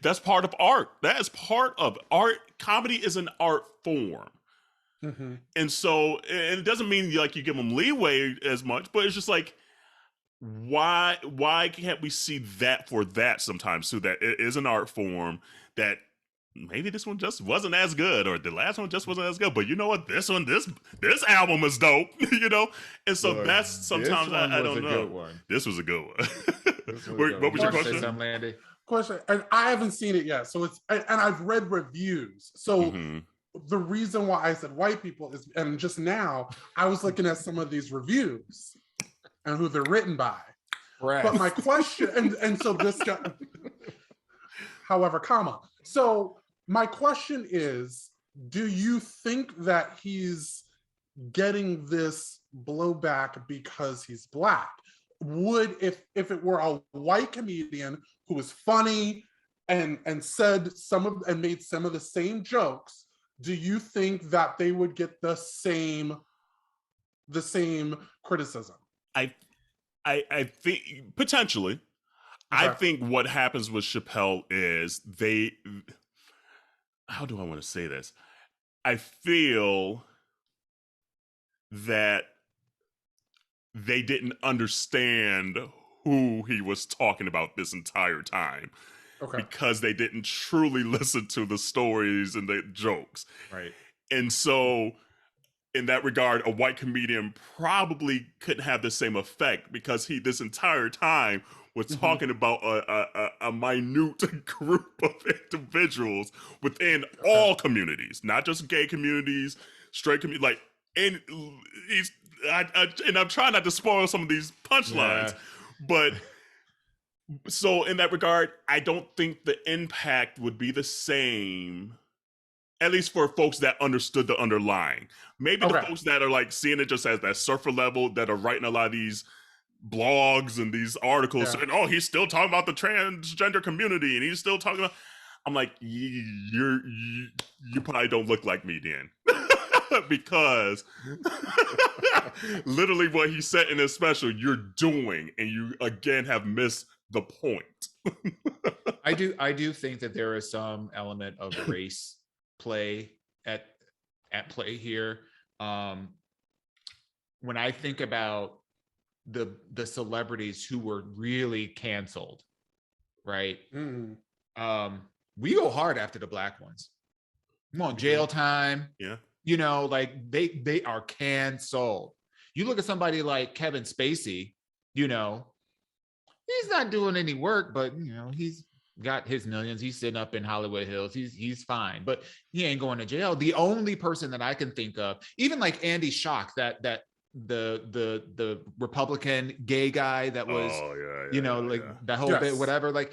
That's part of art. That is part of art. Comedy is an art form. And so, and it doesn't mean like you give them leeway as much, but it's just like, why can't we see that for that sometimes too? That it is an art form, that maybe this one just wasn't as good, or the last one just wasn't as good, but you know what, this album is dope. You know. And so that's sometimes I don't know. This was a good one. What was your question? Question, and I haven't seen it yet, so and I've read reviews. So the reason why I said white people is, and just now I was looking at some of these reviews and who they're written by. Right. But my question, and so this guy, however, comma. So my question is, do you think that he's getting this blowback because he's Black? Would, if it were a white comedian who was funny and said and made some of the same jokes, do you think that they would get the same criticism? I think potentially. Okay. I think what happens with Chappelle is how do I want to say this? I feel that they didn't understand who he was talking about this entire time. Okay. Because they didn't truly listen to the stories and the jokes. Right. And so in that regard, a white comedian probably couldn't have the same effect, because he this entire time was talking about a minute group of individuals within all communities, not just gay communities, straight communities, like, and I'm trying not to spoil some of these punchlines, but so in that regard, I don't think the impact would be the same, at least for folks that understood the underlying. Maybe the folks that are like seeing it just as that surfer level, that are writing a lot of these blogs and these articles saying, oh, he's still talking about the transgender community and he's still talking about, I'm like, you probably don't look like me then. because literally what he said in his special, you're doing, and you again have missed the point. I do think that there is some element of race play at play here. When I think about the celebrities who were really canceled, right? We go hard after the black ones. Come on, jail time. Yeah. You know, like they are canceled. You look at somebody like Kevin Spacey, you know, he's not doing any work, but you know, he's got his millions. He's sitting up in Hollywood Hills. He's fine, but he ain't going to jail. The only person that I can think of, even like Andy Schock, that the Republican gay guy that was, that whole bit, whatever, like,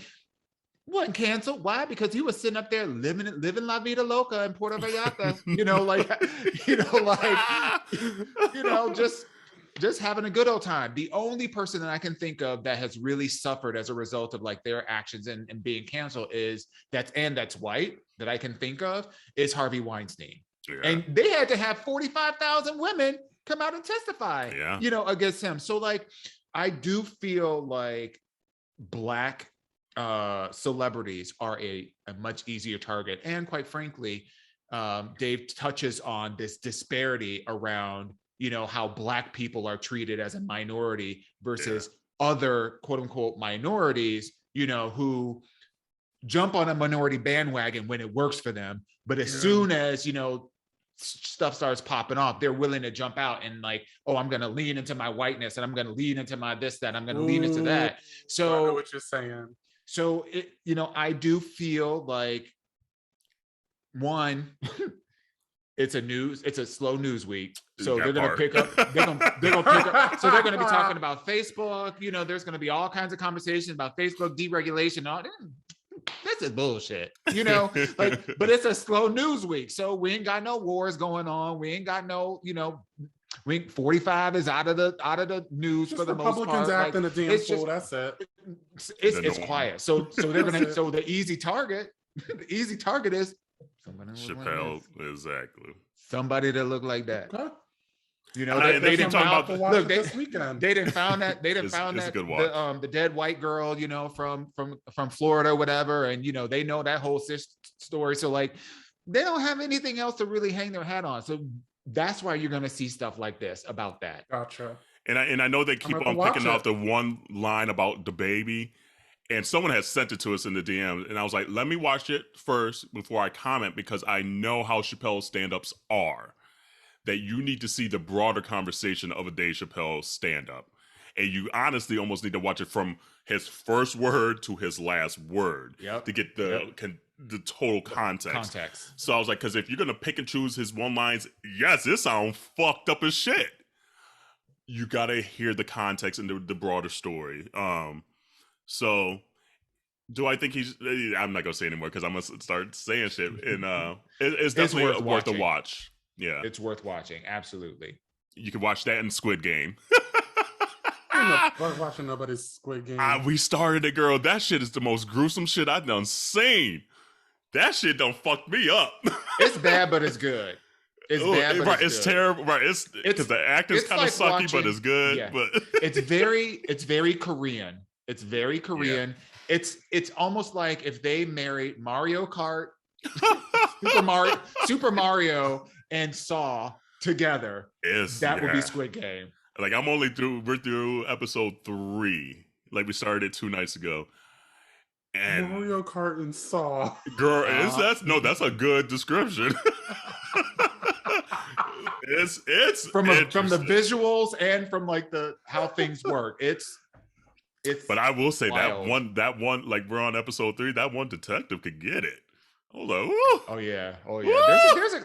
wasn't canceled. Why? Because he was sitting up there living La Vida Loca in Puerto Vallarta, just having a good old time. The only person that I can think of that has really suffered as a result of like their actions and being canceled that's white that I can think of is Harvey Weinstein. Yeah. And they had to have 45,000 women come out and testify, against him. So like, I do feel like black celebrities are a much easier target. And quite frankly, Dave touches on this disparity around, how black people are treated as a minority versus other quote unquote minorities, who jump on a minority bandwagon when it works for them. But as soon as, stuff starts popping off, they're willing to jump out and like, oh, I'm going to lean into my whiteness and I'm going to lean into my this, that, I'm going to lean into that. So I know what you're saying. So I do feel like one, it's a slow news week. So they're going to pick up, so they're going to be talking about Facebook, there's going to be all kinds of conversations about Facebook deregulation. All this is bullshit, but it's a slow news week. So we ain't got no wars going on. We ain't got no, 45 is out of the news just for the most part. Republicans acting a damn fool. That's it. It's quiet. So they're gonna. So the easy target is somebody Chappelle, exactly. Somebody that look like that. Okay. They didn't found. Look, this weekend. They didn't found that. They didn't found that the dead white girl, from Florida or whatever, and they know that whole story. So like, they don't have anything else to really hang their hat on. So that's why you're going to see stuff like this about that. Gotcha. And I know they keep on picking off the one line about the baby, and someone has sent it to us in the DM, and I was like, let me watch it first before I comment, because I know how Chappelle's stand-ups are. That you need to see the broader conversation of a Dave Chappelle stand-up. And you honestly almost need to watch it from his first word to his last word to get the total context. So I was like, because if you're going to pick and choose his one lines, yes, it sounds fucked up as shit. You got to hear the context and the broader story. So do I think I'm not going to say anymore because I'm going to start saying shit. And it's definitely worth a watch. Yeah, it's worth watching. Absolutely. You can watch that in Squid Game. I'm not watching nobody's Squid Game. We started it, girl. That shit is the most gruesome shit I've done seen. That shit don't fuck me up. It's bad, but it's good. It's bad, but it's terrible. Right, it's because the acting's kind of like sucky, but it's good. Yeah. But it's very Korean. It's very Korean. Yeah. It's almost like if they married Mario Kart, Super Mario, and Saw together. That would be Squid Game. Like we're through episode 3. Like we started 2 nights ago. And Mario Kart and Saw. Girl, that's a good description. it's from the visuals and from like how things work. It's But I will say wild. that one, like we're on episode 3, that one detective could get it. Hold on. Woo. Oh yeah.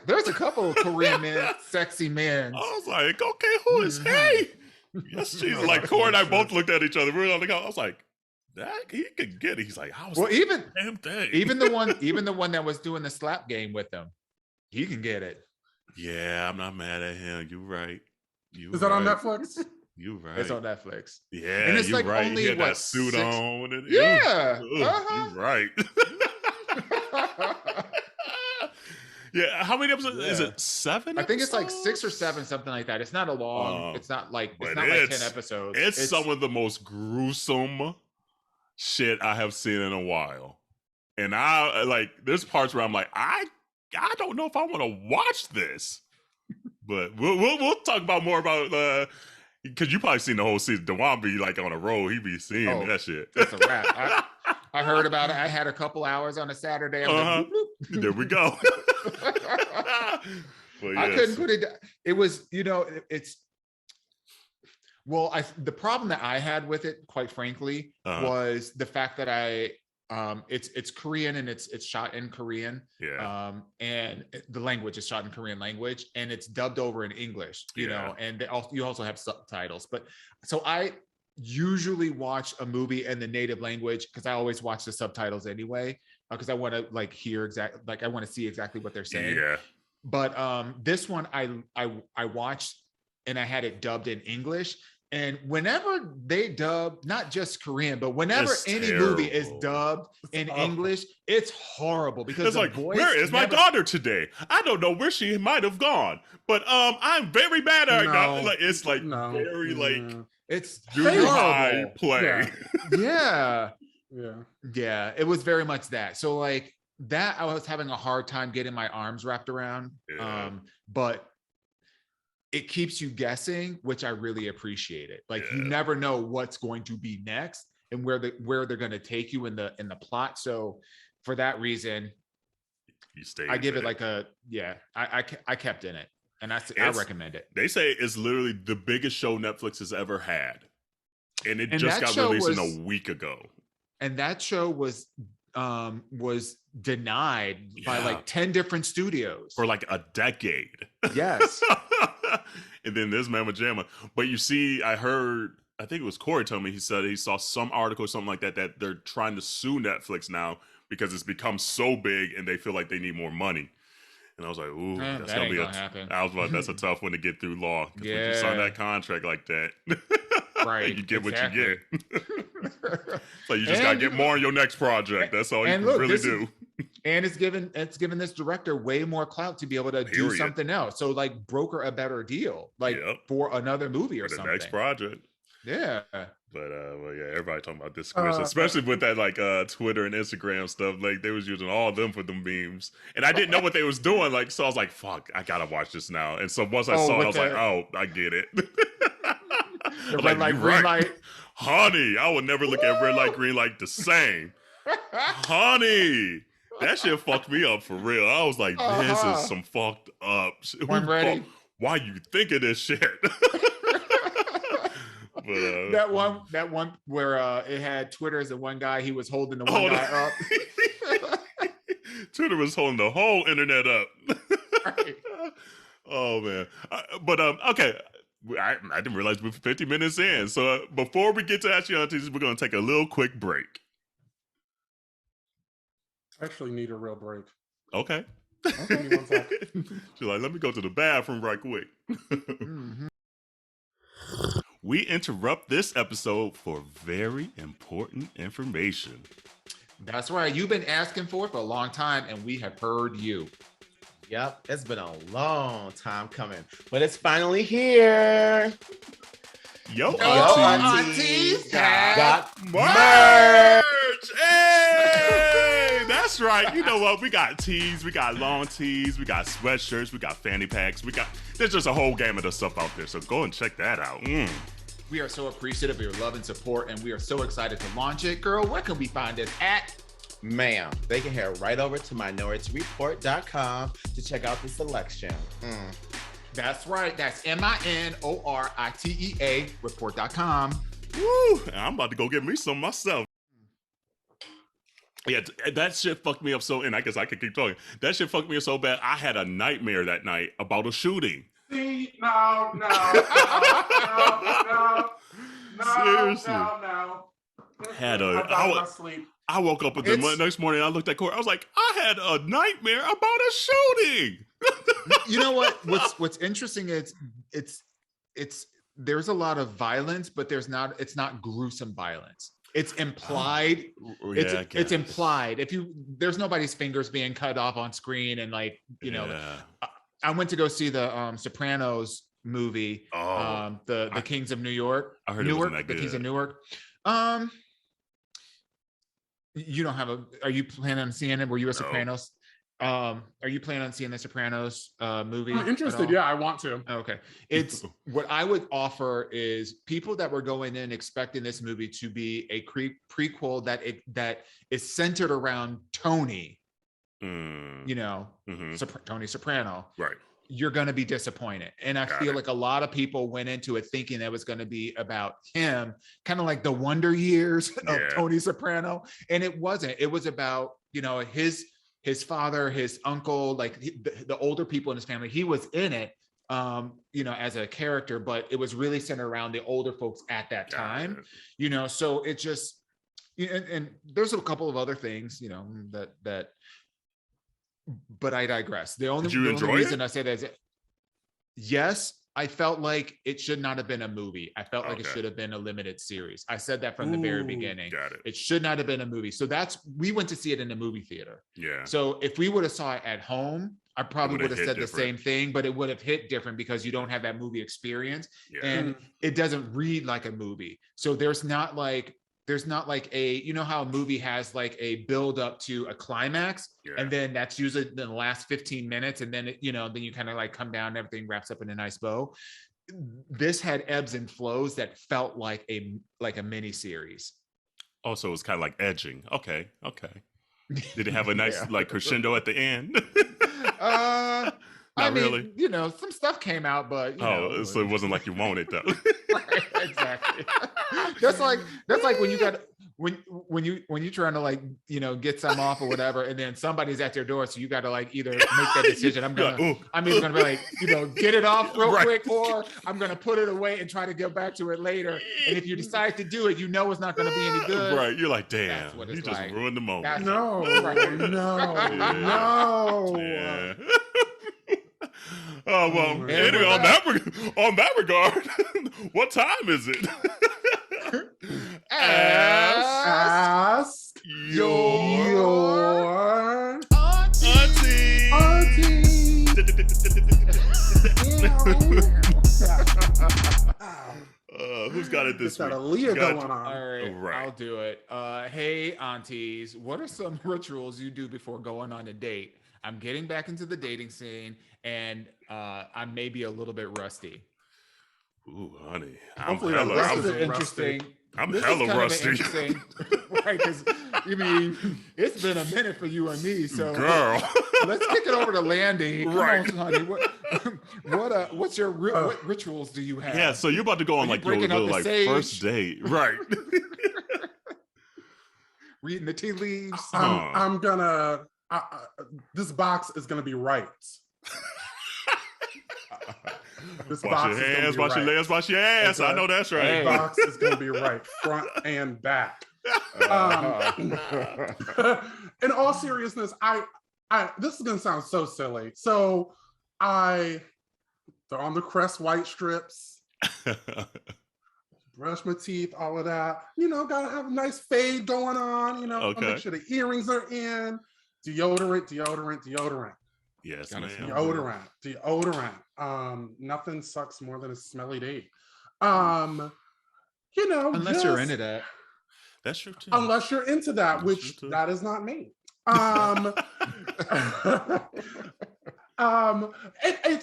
There's a couple of Korean men, sexy men. I was like, okay, who is he? Yes, she's like Corey and I both looked at each other. We were on the couch. I was like, that he could get it. He's like, damn thing. Even the one that was doing the slap game with him, he can get it. Yeah, I'm not mad at him. You're right. Is that on Netflix? You're right. It's on Netflix. Yeah, and it's you're like right. only he had that suit on. And, yeah. You're right. Yeah, how many episodes? Is it 7? I think it's like 6 or 7, something like that. It's not a long. It's not like 10 episodes. It's some of the most gruesome shit I have seen in a while, and I like there's parts where I'm like, I don't know if I want to watch this, but we'll talk about more about because you probably seen the whole season. Dawon be like on a roll, he be seeing that shit. That's a wrap. I heard about it. I had a couple hours on a Saturday. I was like, bloop, bloop. There we go. Yes. I couldn't put it. It was, it's. Well, the problem that I had with it, quite frankly, was the fact that it's Korean and it's shot in Korean. Yeah. And the language is shot in Korean language and it's dubbed over in English, you know, and you also have subtitles. But so I usually watch a movie in the native language because I always watch the subtitles anyway, because I want to like hear I want to see exactly what they're saying. Yeah. But this one I watched and I had it dubbed in English. And whenever they dub, not just Korean, but whenever any movie is dubbed in English, it's horrible because it's like, where is my daughter today? I don't know where she might have gone, but I'm very bad at it. Like it's like very like it's junior high play. Yeah. It was very much that. So like that, I was having a hard time getting my arms wrapped around. But it keeps you guessing, which I really appreciate it. Like you never know what's going to be next and where they're going to take you in the plot. So for that reason, I give it like I kept in it, and I recommend it. They say it's literally the biggest show Netflix has ever had, and it just got released a week ago. And that show was denied by like 10 different studios for like a decade. Yes. And then there's Mama Jamma. But you see, I think it was Corey told me, he said he saw some article or something like that they're trying to sue Netflix now because it's become so big and they feel like they need more money. And I was like, ooh, that's gonna be happen. I was like, that's a tough one to get through law. Because when you sign that contract like that, right, you get what you get. So you just gotta get more on your next project. That's all you can really do. And it's given this director way more clout to be able to do something else. So like broker a better deal, like for another movie or something. Next project. Yeah. But everybody talking about this squishy, especially with that like Twitter and Instagram stuff. Like they was using all of them for them memes, and I didn't know what they was doing. Like so, I was like, "Fuck, I gotta watch this now." And so once I saw it, I was like, "Oh, I get it." The red light, green light, honey. I would never look at red light, green light the same, honey. That shit fucked me up for real. I was like, "This is some fucked up shit." Why you think of this shit? But, that one where it had Twitters and one guy, he was holding the one guy up. Twitter was holding the whole internet up. Right. Oh man. Okay. I didn't realize we were 50 minutes in. So before we get to Ask Yo AunTeas, we're going to take a little quick break. I actually need a real break. Okay. She's like, let me go to the bathroom right quick. Mm-hmm. We interrupt this episode for very important information. That's right. You've been asking for it for a long time, and we have heard you. Yep, it's been a long time coming, but it's finally here. Yo AunTeas got merch! Hey! That's right. You know what? We got tees, we got long tees, we got sweatshirts, we got fanny packs, there's just a whole gamut of stuff out there, so go and check that out. We are so appreciative of your love and support, and we are so excited to launch it. Girl, where can we find it at? Ma'am, they can head right over to minorityareport.com to check out the selection. That's right. That's MINORITEA report.com. Woo! I'm about to go get me some myself. Yeah, that shit fucked me up so, and I guess I could keep talking. That shit fucked me up so bad, I had a nightmare that night about a shooting. See, no. Seriously. No. I woke up the next morning, I looked at Corey, I was like, I had a nightmare about a shooting. You know what? What's interesting is there's a lot of violence, but it's not gruesome violence. it's implied. It's implied. There's nobody's fingers being cut off on screen, and like, you know, I went to go see the Sopranos movie, the Kings of New York. I heard it wasn't that good. The Kings of Newark. You don't have are you planning on seeing it? Were you a Sopranos? Are you planning on seeing the Sopranos movie? I'm interested. Yeah, I want to. Okay. It's what I would offer is people that were going in expecting this movie to be a prequel that is centered around Tony, you know, Tony Soprano. Right. You're going to be disappointed. And I feel like a lot of people went into it thinking that was going to be about him, kind of like the Wonder Years of Tony Soprano. And it wasn't. It was about, you know, his father, his uncle, like the older people in his family. He was in it, you know, as a character, but it was really centered around the older folks at that time, you know. So it just, and there's a couple of other things, you know, that but I digress. The only reason I say that is, yes, I felt like it should not have been a movie. I felt like it should have been a limited series. I said that from the very beginning. Got it. It should not have been a movie. So we went to see it in the movie theater. Yeah. So if we would have saw it at home, I probably would have said the same thing, but it would have hit different because you don't have that movie experience, and it doesn't read like a movie. So there's not like a, you know how a movie has like a build up to a climax, and then that's usually the last 15 minutes, and then you know, then you kind of like come down and everything wraps up in a nice bow. This had ebbs and flows that felt like a mini series. Oh, so it was kind of like edging. Okay. Did it have a nice like crescendo at the end? I mean, really. You know, some stuff came out, but you know, so it wasn't like you wanted though. Right, exactly. that's like when you got when you're trying to like, you know, get some off or whatever, and then somebody's at your door, so you got to like either make that decision. I'm either gonna be like, you know, get it off real quick, or I'm gonna put it away and try to get back to it later. And if you decide to do it, you know it's not gonna be any good. Right? You're like, damn, you just ruined the moment. No. Yeah. Oh well. Anyway, on that regard, what time is it? Ask your auntie. Who's got it this week? Got Aaliyah going on. All right, I'll do it. Hey, aunties, what are some rituals you do before going on a date? I'm getting back into the dating scene, and I may be a little bit rusty. Ooh, honey, I'm hella rusty. I'm hella rusty. Right, because I mean, it's been a minute for you and me, so girl, let's kick it over to Landy. Come right, on, honey. What's your what rituals do you have? Yeah, so you're about to go on like your little like first date, right? Reading the tea leaves. I'm gonna. This box is gonna be right. Wash your hands, wash your legs, wash your ass. I know that's right. The box is gonna be right, front and back. In all seriousness, I this is gonna sound so silly. So they're on the Crest white strips. Brush my teeth, all of that. You know, gotta have a nice fade going on. You know, make sure the earrings are in. Deodorant. Yes, man. Deodorant. Nothing sucks more than a smelly date. You know, unless you're into that. That's true too. Unless you're into that, which that is not me.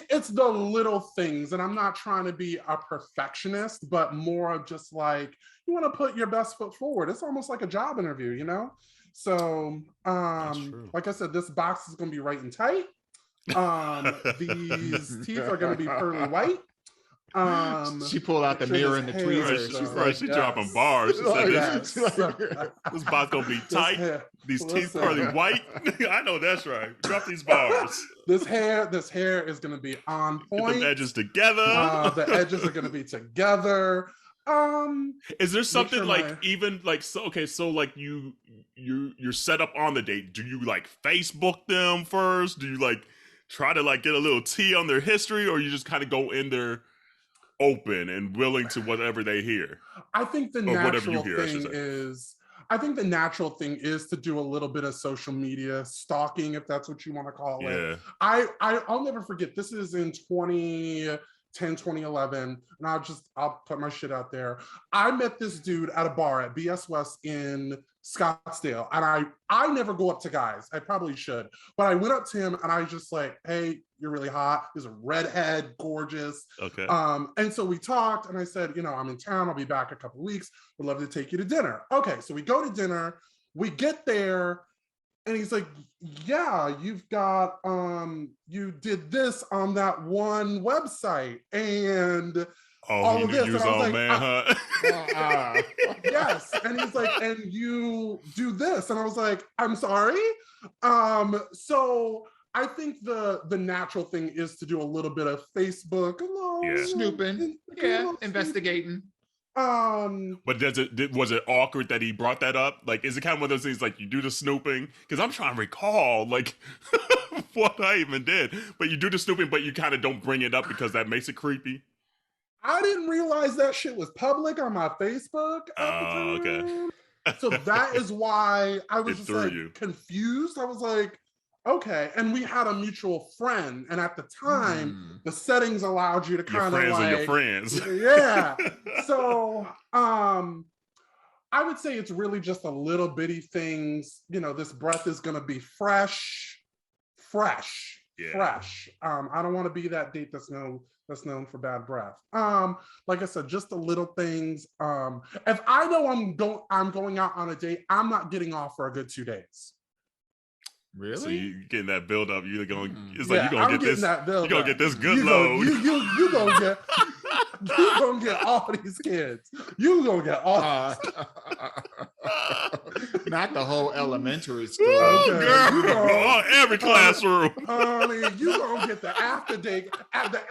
It's the little things, and I'm not trying to be a perfectionist, but more of just like, you want to put your best foot forward. It's almost like a job interview, you know? So, like I said, this box is going to be right and tight. These teeth are going to be pearly white. She pulled out the mirror and the tweezers. She's dropping bars. She said, this box going to be tight. These teeth pearly white. I know that's right. Drop these bars. This hair is going to be on point. Get the edges together. The edges are going to be together. Is there something like even like so like you're set up on the date? Do you like Facebook them first? Do you like try to like get a little tea on their history, or you just kind of go in there open and willing to whatever they hear. I think the natural thing is, I think the natural thing is to do a little bit of social media stalking, if that's what you want to call it. I'll never forget. This is in 2010, 2011, and I'll put my shit out there. I met this dude at a bar at BS West in Scottsdale, and I never go up to guys. I probably should, but I went up to him and I was just like, "Hey, you're really hot." He's a redhead, gorgeous. Okay. And so we talked, and I said, I'm in town. I'll be back a couple of weeks. Would love to take you to dinner. Okay, so we go to dinner. We get there, and he's like, "Yeah, you've got you did this on that one website, and." All of this, and I was like, yes, and he's like, and you do this, and I was like, I'm sorry. So I think the natural thing is to do a little bit of Facebook, snooping, investigating. But was it awkward that he brought that up? Like, is it kind of one of those things like you do the snooping? Because I'm trying to recall like what I even did, but you do the snooping, but you kind of don't bring it up because that makes it creepy. I didn't realize that shit was public on my Facebook at the time. Okay. So that is why I was just like confused. I was like, okay. And we had a mutual friend, and at the time, the settings allowed you to kind of like your friends. Yeah. So I would say it's really just a little bitty things. This breath is gonna be fresh. I don't want to be that date that's known for bad breath. Like I said, just the little things. If I know I'm going out on a date, I'm not getting off for a good 2 days. Really? So you getting that build up? You're going. It's like you're gonna get this. You're gonna get this good load. You gonna get. You gonna get all these kids. You gonna get all. Not the whole elementary school. Okay. Girl, every classroom. Honey, you gonna get the after day, at the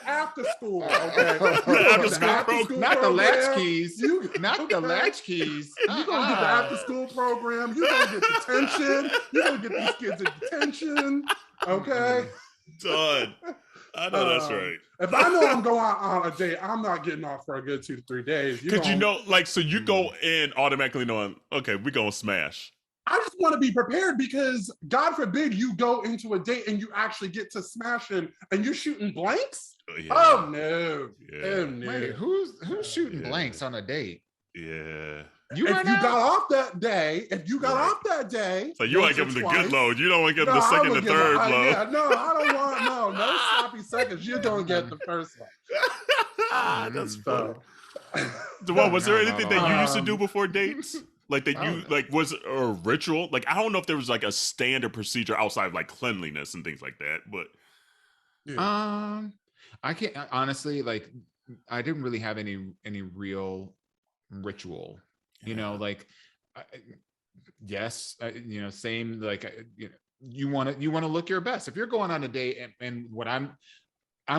after school. Okay. After school not the latchkeys. Not the latchkeys. You gonna get the after school program. You gonna get detention. You gonna get these kids in detention. Okay. Done. I know that's right. If I know I'm going out on a date, I'm not getting off for a good 2 to 3 days. Because so you go in automatically knowing, okay, we're gonna smash. I just want to be prepared because God forbid you go into a date and you actually get to smashing and you're shooting blanks. Oh no. Oh no. Wait, who's shooting blanks on a date? Yeah. If you got off that day, so you ain't giving the good load. You don't want to give them the second and third load. Yeah, no, I don't want no sloppy seconds. You don't get the first one. That's funny. Dawon, was there anything that you used to do before dates? Like that you like was it a ritual? Like I don't know if there was like a standard procedure outside of like cleanliness and things like that, but I can't honestly like I didn't really have any real ritual. Like same like you want to look your best if you're going on a date, and what I'm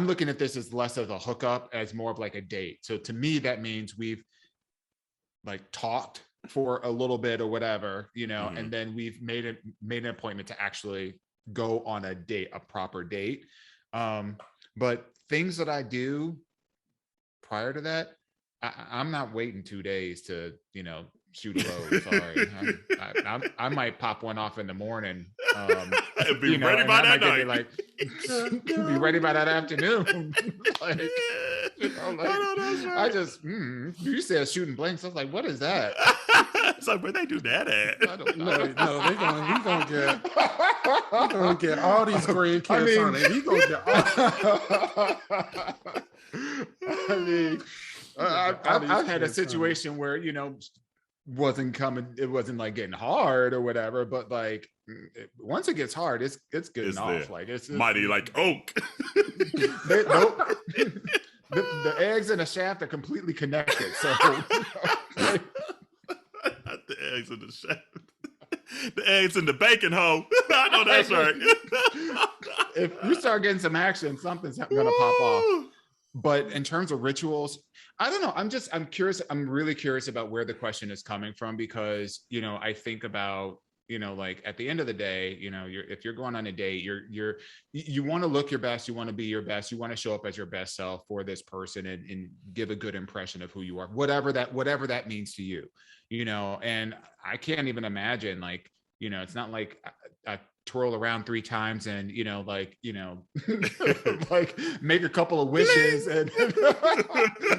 looking at this as less of a hookup as more of like a date. So to me that means we've like talked for a little bit or whatever, and then we've made an appointment to actually go on a date, a proper date. But things that I do prior to that, I'm not waiting 2 days to, shoot a load. Sorry. I might pop one off in the morning. Be ready by that night. Be ready by that afternoon. I just, you said shooting blanks. I was like, what is that? It's like, where they do that at? I don't know. No, he's gonna get all these grandkids on it. He's gonna get all I've had a situation where wasn't coming. It wasn't like getting hard or whatever. But like once it gets hard, it's getting off. Like it's mighty like oak. The eggs in the shaft are completely connected. So not the eggs in the shaft. The eggs in the bacon hole. I know that's right. If you start getting some action, something's gonna pop off. But in terms of rituals, I don't know. I'm curious. I'm really curious about where the question is coming from because, I think about you know, like at the end of the day, you know, if you're going on a date, you want to look your best, you want to be your best, you want to show up as your best self for this person and give a good impression of who you are, whatever that means to you, you know. And I can't even imagine, like, you know, it's not like I twirl around 3 times and, you know, like, you know, like make a couple of wishes and,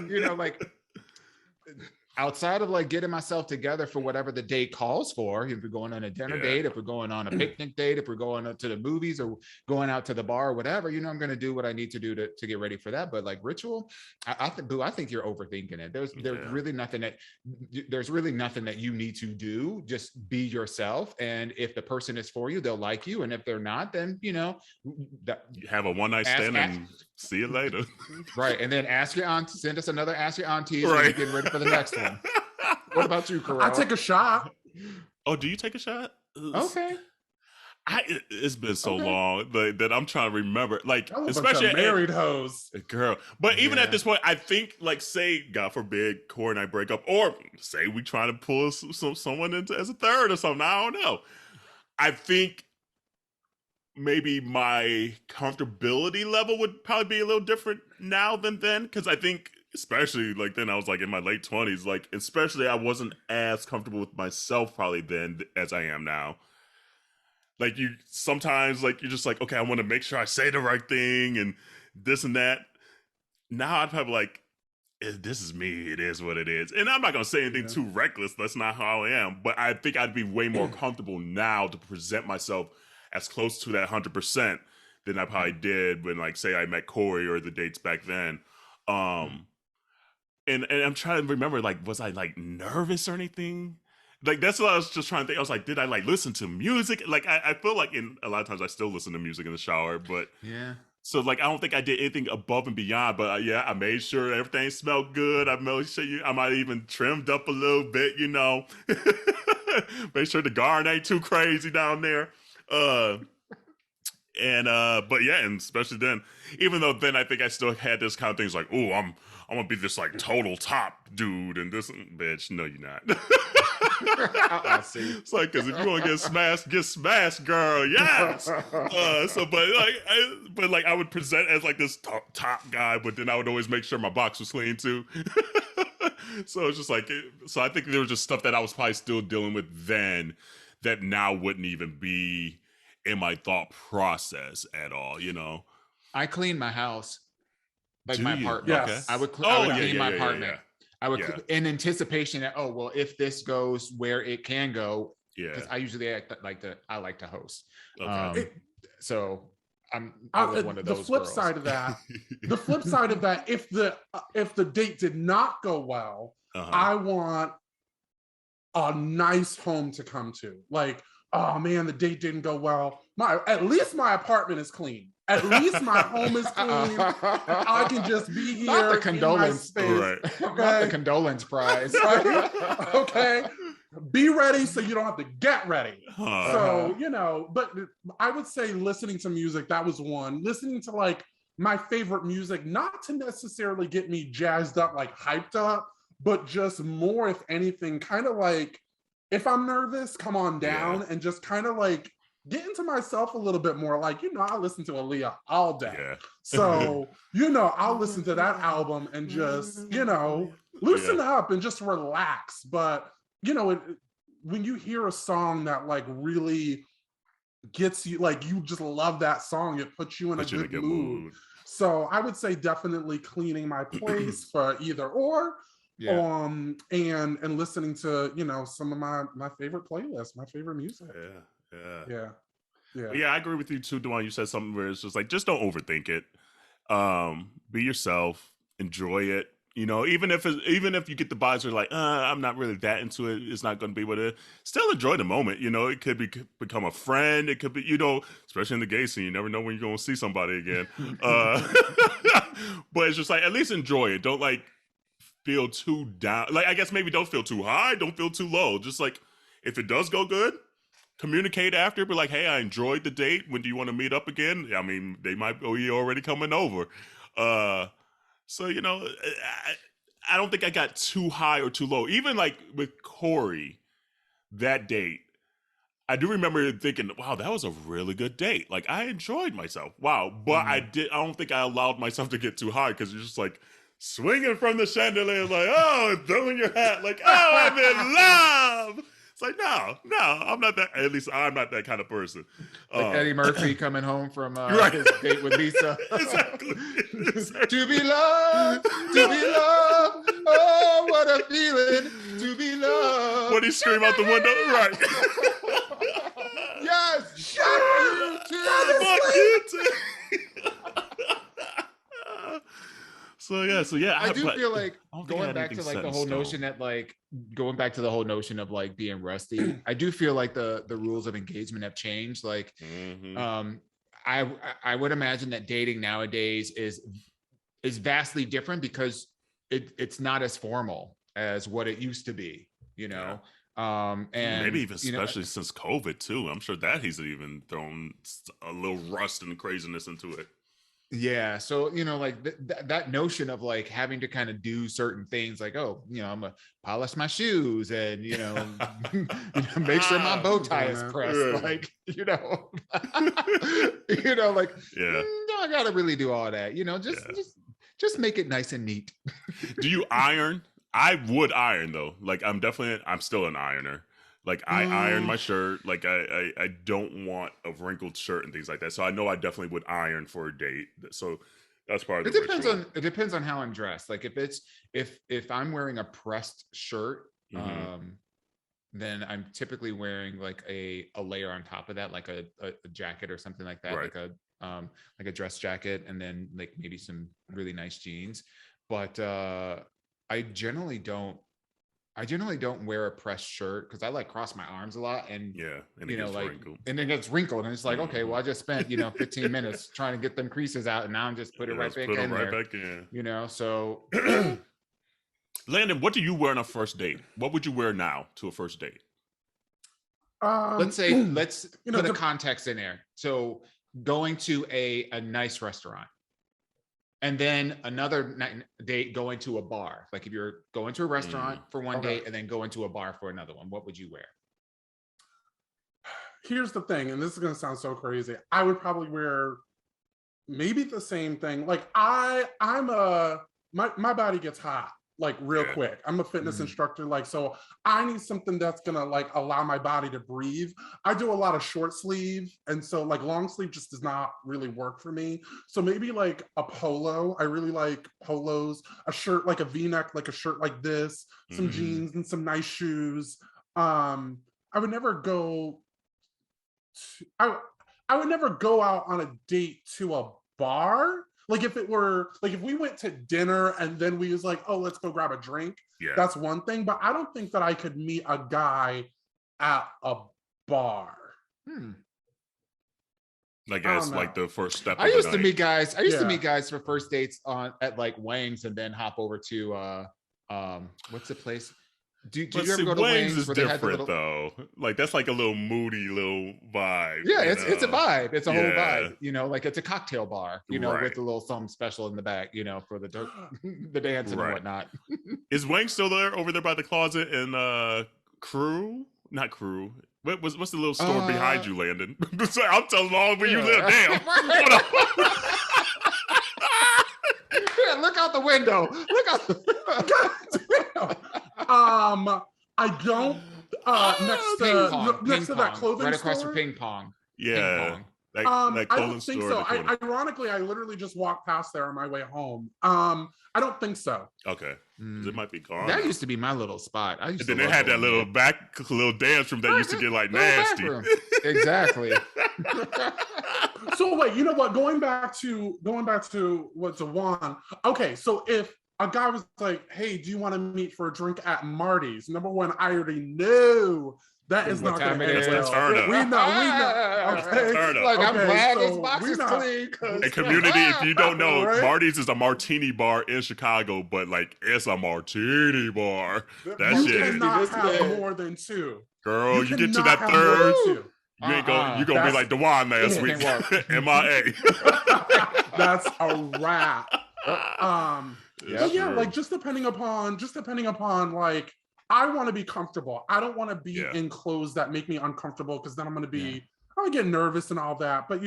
you know, like, outside of like getting myself together for whatever the date calls for, if we're going on a dinner date, if we're going on a picnic date, if we're going up to the movies or going out to the bar or whatever, you know, I'm going to do what I need to do to get ready for that. But like ritual, I think you're overthinking it. There's really nothing that you need to do. Just be yourself. And if the person is for you, they'll like you. And if they're not, then, you know, you have a one night stand and see you later. Right. And then ask your aunt, send us another Ask Your Aunties when you're getting ready for the next one. What about you, Kerel? I take a shot. Oh, do you take a shot? Okay. It's been so long that I'm trying to remember. Like, especially married hoes, girl. But even at this point, I think, like, say, God forbid, Corey and I break up, or say we try to pull someone into as a third or something. I don't know. I think maybe my comfortability level would probably be a little different now than then, because I think, especially like then I was like in my late 20s, like especially I wasn't as comfortable with myself probably then as I am now. Like you sometimes like you're just like, okay, I want to make sure I say the right thing and this and that. Now I'd probably like, this is me, it is what it is. And I'm not gonna say anything too reckless, that's not how I am, but I think I'd be way more comfortable now to present myself as close to that 100% than I probably did when, like, say I met Corey or the dates back then. And I'm trying to remember, like, was I like nervous or anything? Like, that's what I was just trying to think. I was like, did I like listen to music? Like, I feel like in a lot of times I still listen to music in the shower, but yeah. So like, I don't think I did anything above and beyond, but yeah, I made sure everything smelled good. I made sure I might even trimmed up a little bit, you know, make sure the garden ain't too crazy down there. But yeah, and especially then, even though then I think I still had this kind of things like, oh, I'm gonna be this like total top dude and this bitch. No, you're not. I see. It's like, because if you want to get smashed, girl. Yes. But I would present as like this top guy, but then I would always make sure my box was clean too. So it's just like, so I think there was just stuff that I was probably still dealing with then that now wouldn't even be in my thought process at all, you know? I clean my house, like Do my you? apartment. Okay. I would clean my apartment. I would, in anticipation that, oh, well, if this goes where it can go, because I usually I like to host. Okay. So I'm one of those. The flip girls. side of that, if the date did not go well, I want a nice home to come to. Like, oh man, the date didn't go well. At least my apartment is clean. At least my home is clean. I can just be here. Not the condolence, right? Okay? Not the condolence prize. Right? Okay. Be ready so you don't have to get ready. So, you know, but I would say listening to music, that was one. Listening to like my favorite music, not to necessarily get me jazzed up, like hyped up, but just more, if anything, kind of like, if I'm nervous, come on down and just kind of like get into myself a little bit more. Like, you know, I listen to Aaliyah all day. Yeah. So, you know, I'll listen to that album and just, you know, loosen up and just relax. But, you know, when you hear a song that like really gets you, like you just love that song, it puts you in a good mood. So I would say definitely cleaning my place for either or. And listening to, you know, some of my favorite playlists, my favorite music. Yeah, I agree with you too, Dawon. You said something where it's just like, just don't overthink it. Be yourself, enjoy it. You know, even if you get the vibes where like, I'm not really that into it, it's not going to be what it is. Still enjoy the moment. You know, it could become a friend. It could be, you know, especially in the gay scene, you never know when you're going to see somebody again. But it's just like, at least enjoy it. Don't like feel too down. Like, I guess maybe don't feel too high. Don't feel too low. Just like, if it does go good, communicate after, be like, hey, I enjoyed the date. When do you want to meet up again? I mean, they might be already coming over. So, you know, I don't think I got too high or too low. Even like with Corey, that date, I do remember thinking, wow, that was a really good date. Like, I enjoyed myself. Wow. But I don't think I allowed myself to get too high because you're just like swinging from the chandelier, like, oh, throwing your hat, like, oh, I'm in love. It's like, no, I'm not that. At least I'm not that kind of person. Like Eddie Murphy coming home from right. his date with Lisa. Exactly. To be loved, oh, what a feeling to be loved. When he screamed out the window, right? Yes, shut Fuck you too. So yeah. I do feel like going back to like the whole notion that like going back to the whole notion of like being rusty. I do feel like the rules of engagement have changed. Like, I would imagine that dating nowadays is vastly different because it's not as formal as what it used to be. You know. Yeah. And maybe even especially since COVID too. I'm sure that he's even thrown a little rust and craziness into it. Yeah. So, like that notion of like having to kind of do certain things like, oh, I'm gonna polish my shoes and, make sure my bow tie is pressed. Yeah. Like, like, yeah, I gotta really do all that, just make it nice and neat. Do you iron? I would iron though. Like I'm still an ironer. Like I iron my shirt. Like I don't want a wrinkled shirt and things like that. So I know I definitely would iron for a date. So that's part of the ritual. It depends on how I'm dressed. Like if I'm wearing a pressed shirt, then I'm typically wearing like a layer on top of that, like a jacket or something like that, right. like a dress jacket, and then like maybe some really nice jeans. But I generally don't wear a pressed shirt because I like cross my arms a lot and and it gets wrinkled. And it gets wrinkled and it's like, okay, well I just spent 15 minutes trying to get them creases out and now I'm just put it right back in there. So Landon, what do you wear on a first date? What would you wear now to a first date? Let's put a context in there. So going to a nice restaurant. And then another date going to a bar. Like if you're going to a restaurant for one date and then going to a bar for another one, what would you wear? Here's the thing, and this is going to sound so crazy. I would probably wear maybe the same thing. Like my body gets hot like real quick. I'm a fitness instructor, like, so I need something that's gonna like allow my body to breathe. I do a lot of short sleeve, and so like long sleeve just does not really work for me. So maybe like a polo. I really like polos. A shirt like a V-neck, like a shirt like this, some jeans and some nice shoes. I would never go I would never go out on a date to a bar. Like if we went to dinner and then we was like, oh, let's go grab a drink. Yeah. That's one thing. But I don't think that I could meet a guy at a bar. Like as like the first step. I used to meet guys for first dates at like Wang's and then hop over to what's the place? Do you ever go to Wang's? Is different though. Like that's like a little moody little vibe. Yeah, it's a vibe. It's a whole vibe. Like it's a cocktail bar. With a little something special in the back. For the dancing and whatnot. Is Wang still there over there by the closet in Crew? Not Crew. What's the little store behind you, Landon? I'm telling all where you live. Damn. Look out the window. Look out. I don't next to that clothing right across store? from Ping Pong. Yeah. That I don't think so. Ironically, I literally just walked past there on my way home. I don't think so. Okay. It might be gone. That used to be my little spot. And then they had that little dance room that used to get like nasty. Exactly. So wait, you know what? Going back to what Dawon. Okay, so if a guy was like, hey, do you want to meet for a drink at Marty's? Number one, I already know that is not going to end well. We know. Okay. Like, I'm glad this box is clean. And community, if you don't know, Marty's is a martini bar in Chicago, but like it's a martini bar. That you shit cannot have more than two. Girl, you get to that third, you ain't going. You're gonna be like Dawon last week. MIA. That's a wrap. But yeah, like just depending upon like I want to be comfortable. I don't want to be in clothes that make me uncomfortable, because then I'm going to get nervous and all that. But,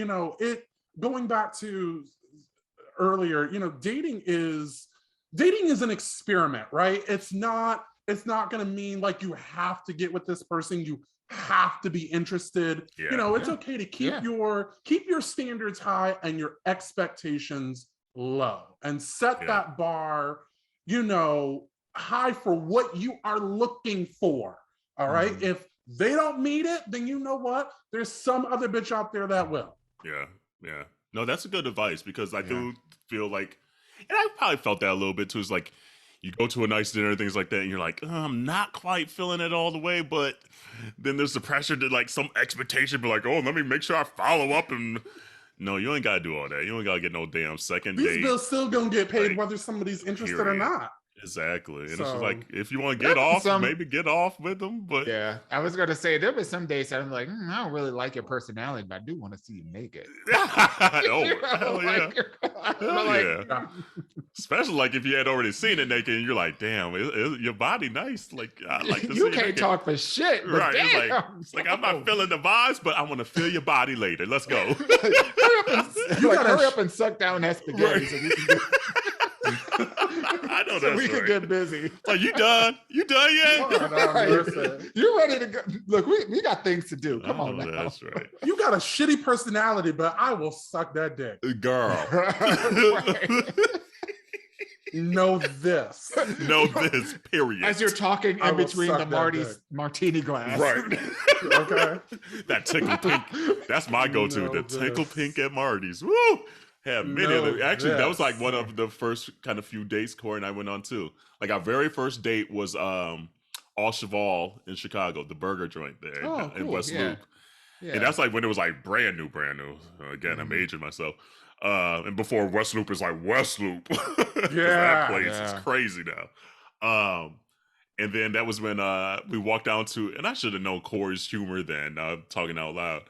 going back to earlier, dating is an experiment, right? It's not going to mean like you have to get with this person. You have to be interested. It's okay to keep your standards high and your expectations low, and set that bar, high for what you are looking for. All right. If they don't meet it, then you know what? There's some other bitch out there that will. Yeah. No, that's a good advice, because I do feel like, and I probably felt that a little bit too, is like, you go to a nice dinner and things like that, and you're like, I'm not quite feeling it all the way, but then there's the pressure to like some expectation, but like, oh, let me make sure I follow up. And no, you ain't got to do all that. You ain't got to get no damn second date. These bills still gonna get paid, like, whether somebody's interested or not. Exactly. And it's just like, if you want to get off, maybe get off with them. But I was going to say, there were some days that I'm like, I don't really like your personality, but I do want to see you naked. Hell yeah. Especially like if you had already seen it naked and you're like, damn, your body nice. Like, I like to see you can't talk for shit. Right. It's like I'm not feeling the vibes, but I want to feel your body later. Let's go. hurry up and suck down that spaghetti so we can I know that's we right. can get busy. Like, you done? You done yet? You're ready to go. Look, we got things to do. Come on now. That's right. You got a shitty personality, but I will suck that dick. Girl. Know this, period. As you're talking in between the martini glass. Right. Okay. That tickle pink. That's my go-to. The tickle pink at Marty's. Woo! Had many of them. Actually, that was like one of the first kind of few dates Corey and I went on too. Like our very first date was All Cheval in Chicago, the burger joint there in West Loop. Yeah. And that's like when it was like brand new. Again, I'm aging myself. And before West Loop is like West Loop. That place is crazy now. And then that was when we walked down to, and I should have known Corey's humor then, talking out loud.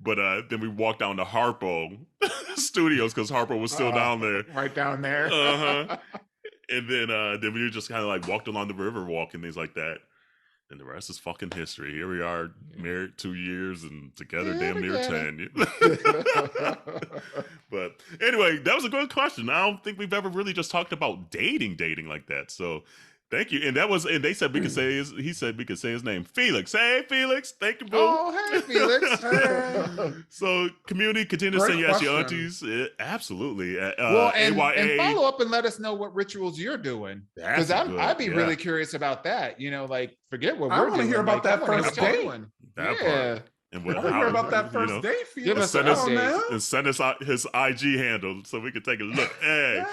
But then we walked down to Harpo Studios, because Harpo was still down there. Right down there. And then we just kind of like walked along the river walk and things like that. And the rest is fucking history. Here we are, married 2 years and together damn near 10. But anyway, that was a good question. I don't think we've ever really just talked about dating like that. So thank you. And they said we could say he said we could say his name. Felix. Hey, Felix. Thank you, boo. Oh, hey, Felix. Hey. So, community, continue to send you ask your aunties. Absolutely. And follow up and let us know what rituals you're doing. Because I'd be really curious about that. Like, forget what we're doing. I want to hear about that first date. That part. And I want to hear about that first date, Felix. Send us his IG handle so we can take a look. Hey,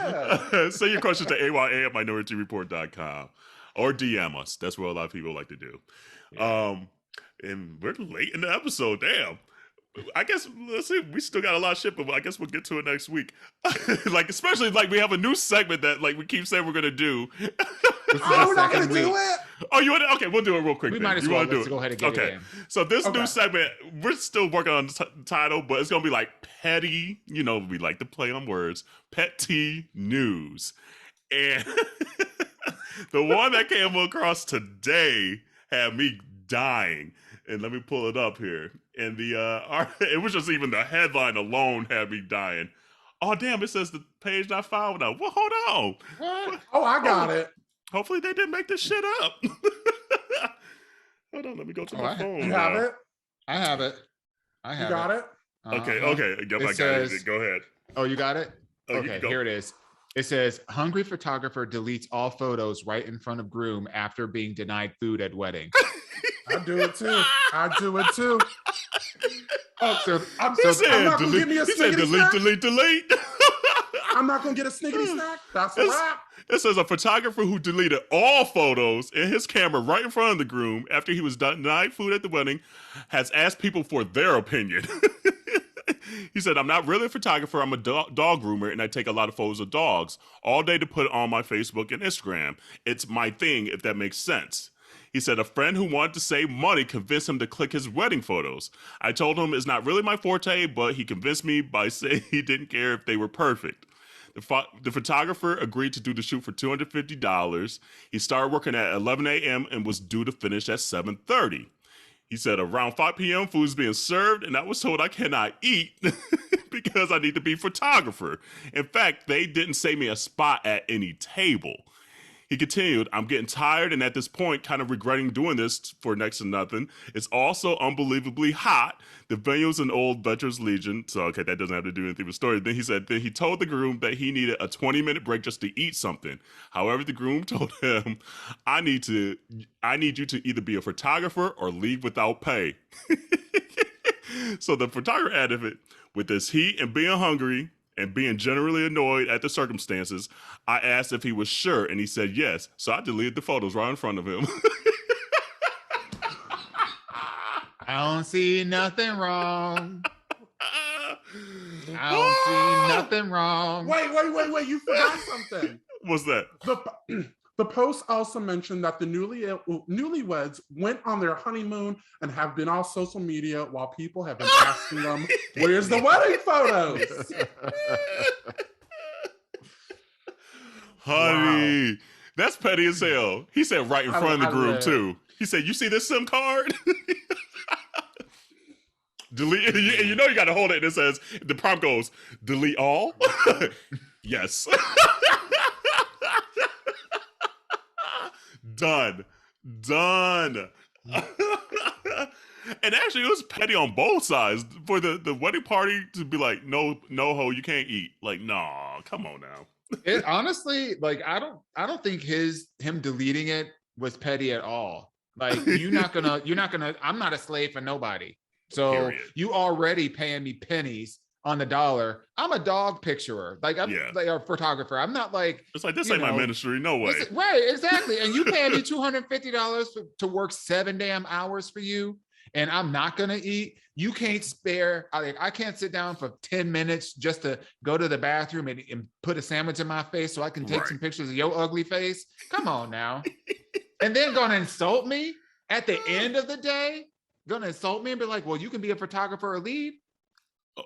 send your questions to aya@minorityareport.com or DM us. That's what a lot of people like to do. And we're late in the episode. Damn. I guess, let's see, we still got a lot of shit, but I guess we'll get to it next week. Like, especially, like, we have a new segment that, like, we keep saying we're going to do. We're not going to do it? Oh, you want to? Okay, we'll do it real quick. We might as well. Let's go ahead and get it in. So this new segment, we're still working on the title, but it's going to be like petty, we like to play on words, PeTea news. And the one that came across today had me dying. And let me pull it up here. And it was just even the headline alone had me dying. Oh, damn, it says the page not found now. Well, hold on. What? Oh, I got it. Hopefully they didn't make this shit up. Hold on, let me go to my phone. You have it? I have it. You got it? Okay. Yep, I got it. Go ahead. Oh, you got it? Oh, okay, here it is. It says, hungry photographer deletes all photos right in front of groom after being denied food at wedding. I do it too. Oh, so I'm not going to give me a snickety snack. Delete. I'm not going to get a snickety snack. That's a wrap. It says a photographer who deleted all photos in his camera right in front of the groom after he was denied food at the wedding has asked people for their opinion. He said, I'm not really a photographer. I'm a dog groomer, and I take a lot of photos of dogs all day to put on my Facebook and Instagram. It's my thing, if that makes sense. He said a friend who wanted to save money convinced him to click his wedding photos. I told him it's not really my forte, but he convinced me by saying he didn't care if they were perfect. The photographer agreed to do the shoot for $250. He started working at 11 a.m. and was due to finish at 7:30. He said around 5 p.m. food is being served, and I was told I cannot eat because I need to be photographer. In fact, they didn't save me a spot at any table. He continued, I'm getting tired and at this point kind of regretting doing this for next to nothing. It's also unbelievably hot. The venue is an old Veterans Legion. So, okay, that doesn't have to do anything with the story. Then he said, then he told the groom that he needed a 20-minute break just to eat something. However, the groom told him, I need you to either be a photographer or leave without pay. So the photographer added, with this heat and being hungry, and being generally annoyed at the circumstances, I asked if he was sure, and he said yes. So I deleted the photos right in front of him. I don't see nothing wrong. I don't see nothing wrong. Wait. You forgot something. What's that? The post also mentioned that the newlyweds went on their honeymoon and have been on social media while people have been asking them, where's the wedding photos? Honey, wow. That's petty as hell. He said right in front of the groom, too. He said, you see this SIM card? Delete. You know you got to hold it. And it says, the prompt goes, delete all? Yes. Done. And actually, it was petty on both sides. For the wedding party to be like, no ho, you can't eat. Like, nah, come on now. It honestly, like, I don't think him deleting it was petty at all. Like, you're not gonna. I'm not a slave for nobody. So period. You already paying me pennies on the dollar. I'm a dog picturer. Like, I'm like a photographer. I'm not like, it's like, this ain't my ministry. No way. Right, exactly. And you paying me $250 to work 7 damn hours for you, and I'm not gonna eat. You can't spare, I can't sit down for 10 minutes just to go to the bathroom and put a sandwich in my face so I can take some pictures of your ugly face. Come on now. And then gonna insult me at the end of the day? Gonna insult me and be like, well, you can be a photographer or leave?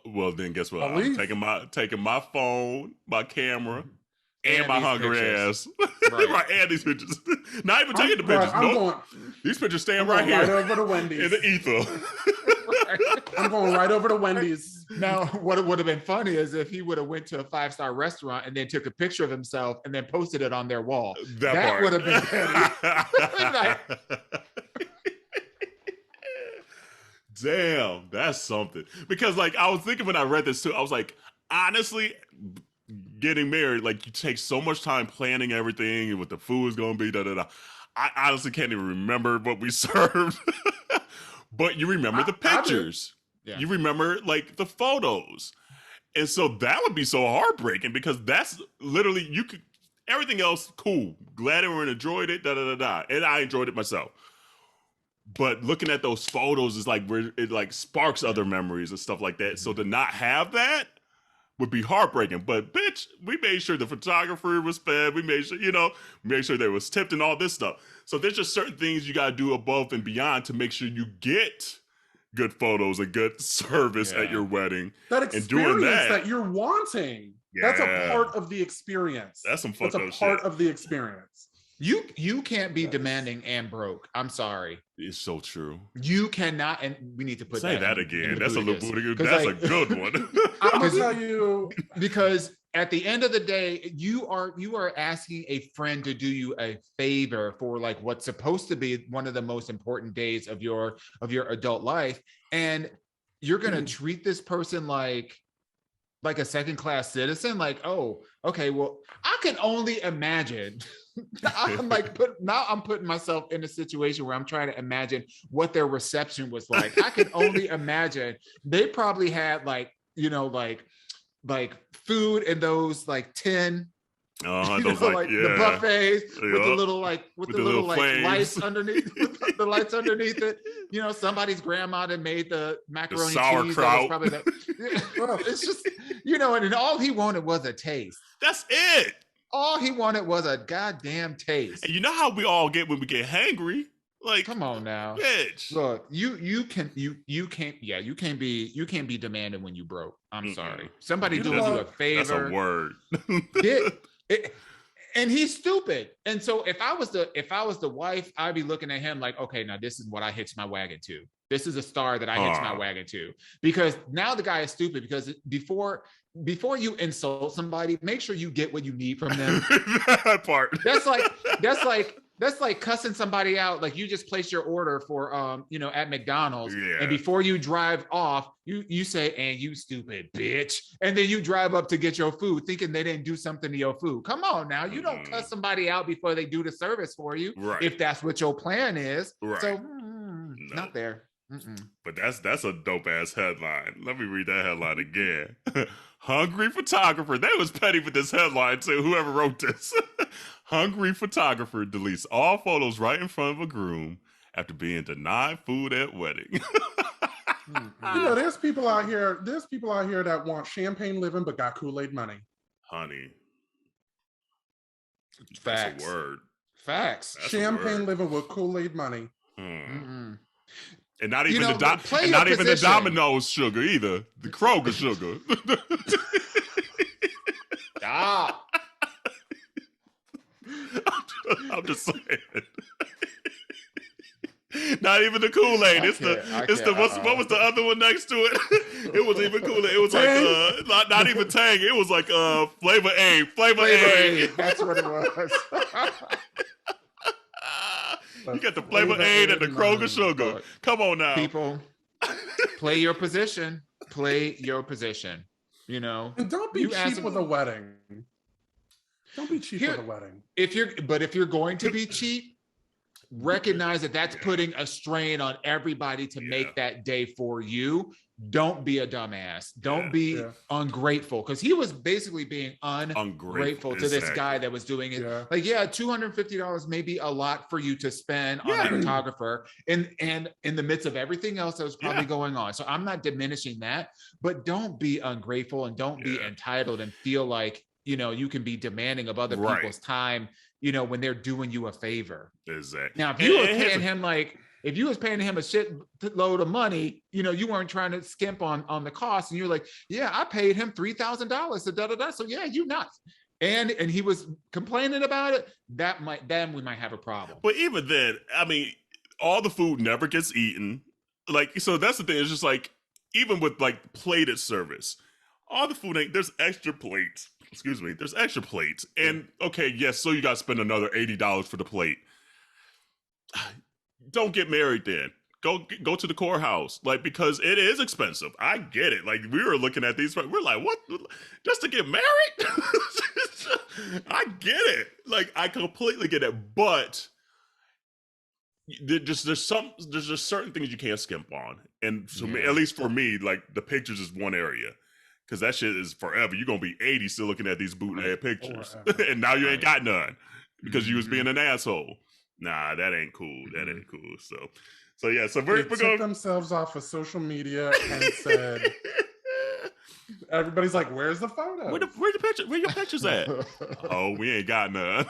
Well, then guess what? I'm taking my phone, my camera, and my hungry ass. Right, and these pictures. Not even taking the pictures. These pictures staying right here. Right over to Wendy's. In the ether. I'm going right over to Wendy's. Now, what would have been funny is if he would have went to a 5-star restaurant and then took a picture of himself and then posted it on their wall. That would have been petty. Damn, that's something. Because, like, I was thinking when I read this too, I was like, honestly, getting married, like, you take so much time planning everything and what the food is going to be, da-da-da. I honestly can't even remember what we served. But you remember the pictures. You remember, like, the photos. And so that would be so heartbreaking because that's literally, everything else, cool. Glad everyone enjoyed it, da-da-da-da. And I enjoyed it myself. But looking at those photos is like where it like sparks other memories and stuff like that. So to not have that would be heartbreaking. But bitch, we made sure the photographer was fed. We made sure they was tipped and all this stuff. So there's just certain things you gotta do above and beyond to make sure you get good photos and good service at your wedding. That experience that you're wanting. That's a part of the experience. That's some fucked up shit. That's a part of the experience. You can't be demanding and broke. I'm sorry. It's so true. You cannot, and we need to put that again. That's a good one. I'm gonna tell you, because at the end of the day, you are asking a friend to do you a favor for like what's supposed to be one of the most important days of your adult life, and you're gonna treat this person like a second-class citizen. Like, oh, okay, well, I can only imagine. I'm putting myself in a situation where I'm trying to imagine what their reception was like. I can only imagine they probably had like food in those like tin, the buffets with the little lights underneath, with the lights underneath it. You know, somebody's grandma that made the macaroni the cheese. Sauerkraut. It's just, and all he wanted was a taste. That's it. All he wanted was a goddamn taste. And you know how we all get when we get hangry? Like, come on now, bitch. Look, you can't be demanding when you broke. I'm sorry. Somebody You know doing you a what? That's favor. a word. And he's stupid. And so if I was the wife, I'd be looking at him like, okay, now this is what I hitched my wagon to. This is a star that I hitched my wagon to. Because now the guy is stupid, because before you insult somebody, make sure you get what you need from them. That part. That's like cussing somebody out. Like, you just place your order for at McDonald's, and before you drive off, you say, "And you stupid bitch," and then you drive up to get your food, thinking they didn't do something to your food. Come on now, you don't cuss somebody out before they do the service for you, right? If that's what your plan is, right? So not there. But that's a dope ass headline. Let me read that headline again. Hungry photographer. That was petty with this headline too. Whoever wrote this. Hungry photographer deletes all photos right in front of a groom after being denied food at wedding. There's people out here that want champagne living but got Kool-Aid money. Honey. Facts. That's a word. Facts. That's champagne living with Kool-Aid money. And not even the Domino's sugar either. The Kroger sugar. Stop. I'm just saying. Not even the Kool-Aid. What was the other one next to it? It wasn't even Kool-Aid. It was like not even Tang. It was like Flavor A. Flavor A. That's what it was. You got the Flavor Aid and the Kroger sugar. Come on now. People, play your position. Play your position. And don't be cheap with a wedding. Don't be cheap with a wedding. If you're going to be cheap, recognize that that's putting a strain on everybody to make that day for you. Don't be a dumbass. Don't be ungrateful, because he was basically being ungrateful to this guy that was doing it. Like, $250 may be a lot for you to spend on a photographer and in the midst of everything else that was probably going on. So I'm not diminishing that, but don't be ungrateful and don't be entitled and feel like, you can be demanding of other people's time, when they're doing you a favor. Exactly. Now, if you were paying him if you was paying him a shit load of money, you weren't trying to skimp on the cost, and you're like, I paid him $3,000 to da-da-da. So you nuts. And he was complaining about it. Then we might have a problem. But even then, I mean, all the food never gets eaten. Like, so that's the thing. It's just like, even with like plated service, all the food there's extra plates. Excuse me. There's extra plates. And okay, yes, so you got to spend another $80 for the plate. Don't get married then. Go to the courthouse, like, because it is expensive. I get it. Like, we were looking at these, we're like, what? Just to get married? I get it. Like, I completely get it. But there's just certain things you can't skimp on. And so at least for me, like, the pictures is one area. Because that shit is forever. You're going to be 80 still looking at these bootleg pictures. And now you ain't got none. Because you was being an asshole. Nah, that ain't cool. That ain't cool. So yeah. So we're going to themselves off of social media and said, everybody's like, "Where's the photo? Where your pictures at?" Oh, we ain't got none.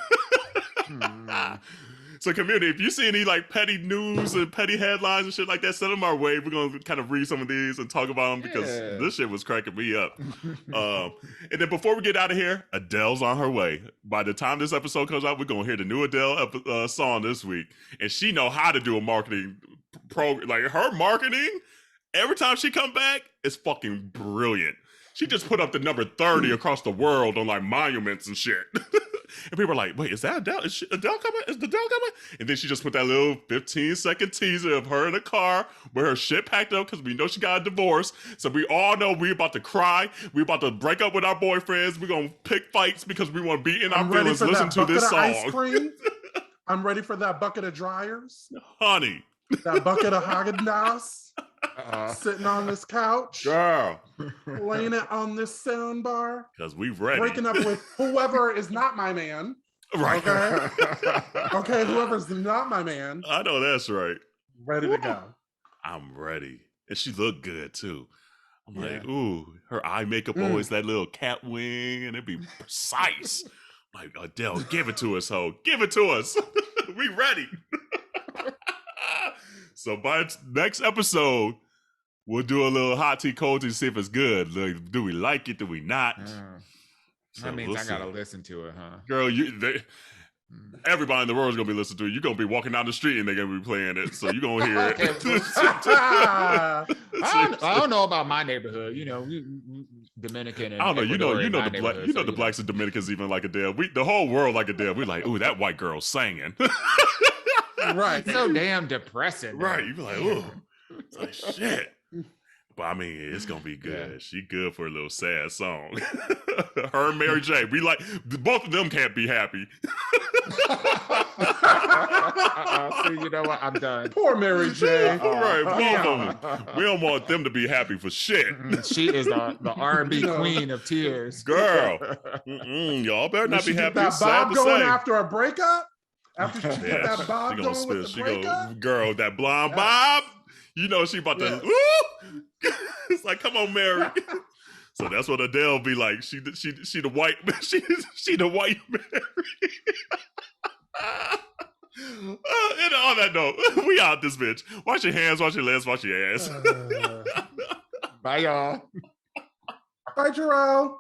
So, community, if you see any like petty news and petty headlines and shit like that, send them our way. We're gonna kind of read some of these and talk about them because this shit was cracking me up. And then before we get out of here, Adele's on her way. By the time this episode comes out, we're gonna hear the new Adele song this week, and she know how to do a marketing program. Like, her marketing, every time she come back, is fucking brilliant. She just put up the number 30 across the world on like monuments and shit. And people are like, wait, is that Adele? Is Adele coming? Is Adele coming? And then she just put that little 15-second teaser of her in a car with her shit packed up because we know she got a divorce. So we all know we about to cry. We about to break up with our boyfriends. We're going to pick fights because we want to be in our feelings. Listen to this song. Ice cream. I'm ready for that bucket of dryers. Honey. That bucket of Haagen-Dazs. Sitting on this couch. Girl. Laying it on this sound bar. Because we ready. Breaking up with whoever is not my man. Right. Okay, whoever's not my man. I know that's right. Ready to go. I'm ready. And she looked good too. I'm like, ooh, her eye makeup always that little cat wing, and it'd be precise. Like, Adele, give it to us, ho. Give it to us. We ready. So by next episode, we'll do a little hot tea, cold tea, see if it's good. Like, do we like it? Do we not? So that means I gotta listen to it, huh? Girl, everybody in the world is gonna be listening to it. You're gonna be walking down the street and they're gonna be playing it, so you're gonna hear it. I don't know about my neighborhood. You know, Dominican. And I don't know. You know the so, blacks and Dominicans even like Adele. The whole world like Adele. We're like, ooh, that white girl singing. Right. So damn depressing. Right. You be like, ooh, it's like shit. But I mean, it's gonna be good. Yeah. She good for a little sad song. Her and Mary J. We like both of them can't be happy. So you know what? I'm done. Poor Mary J. Right, both of them. We don't want them to be happy for shit. She is the R&B queen of tears, girl. Y'all better not be happy. That Bob going after a breakup. After she get that Bob she going with the breakup. Girl, that blonde Bob. You know she about to. Woo! It's like, come on, Mary. So that's what Adele be like. She the white. She the white Mary. And on that note, we out this bitch. Wash your hands, wash your legs, wash your ass. Bye, y'all. Bye, Jerrell.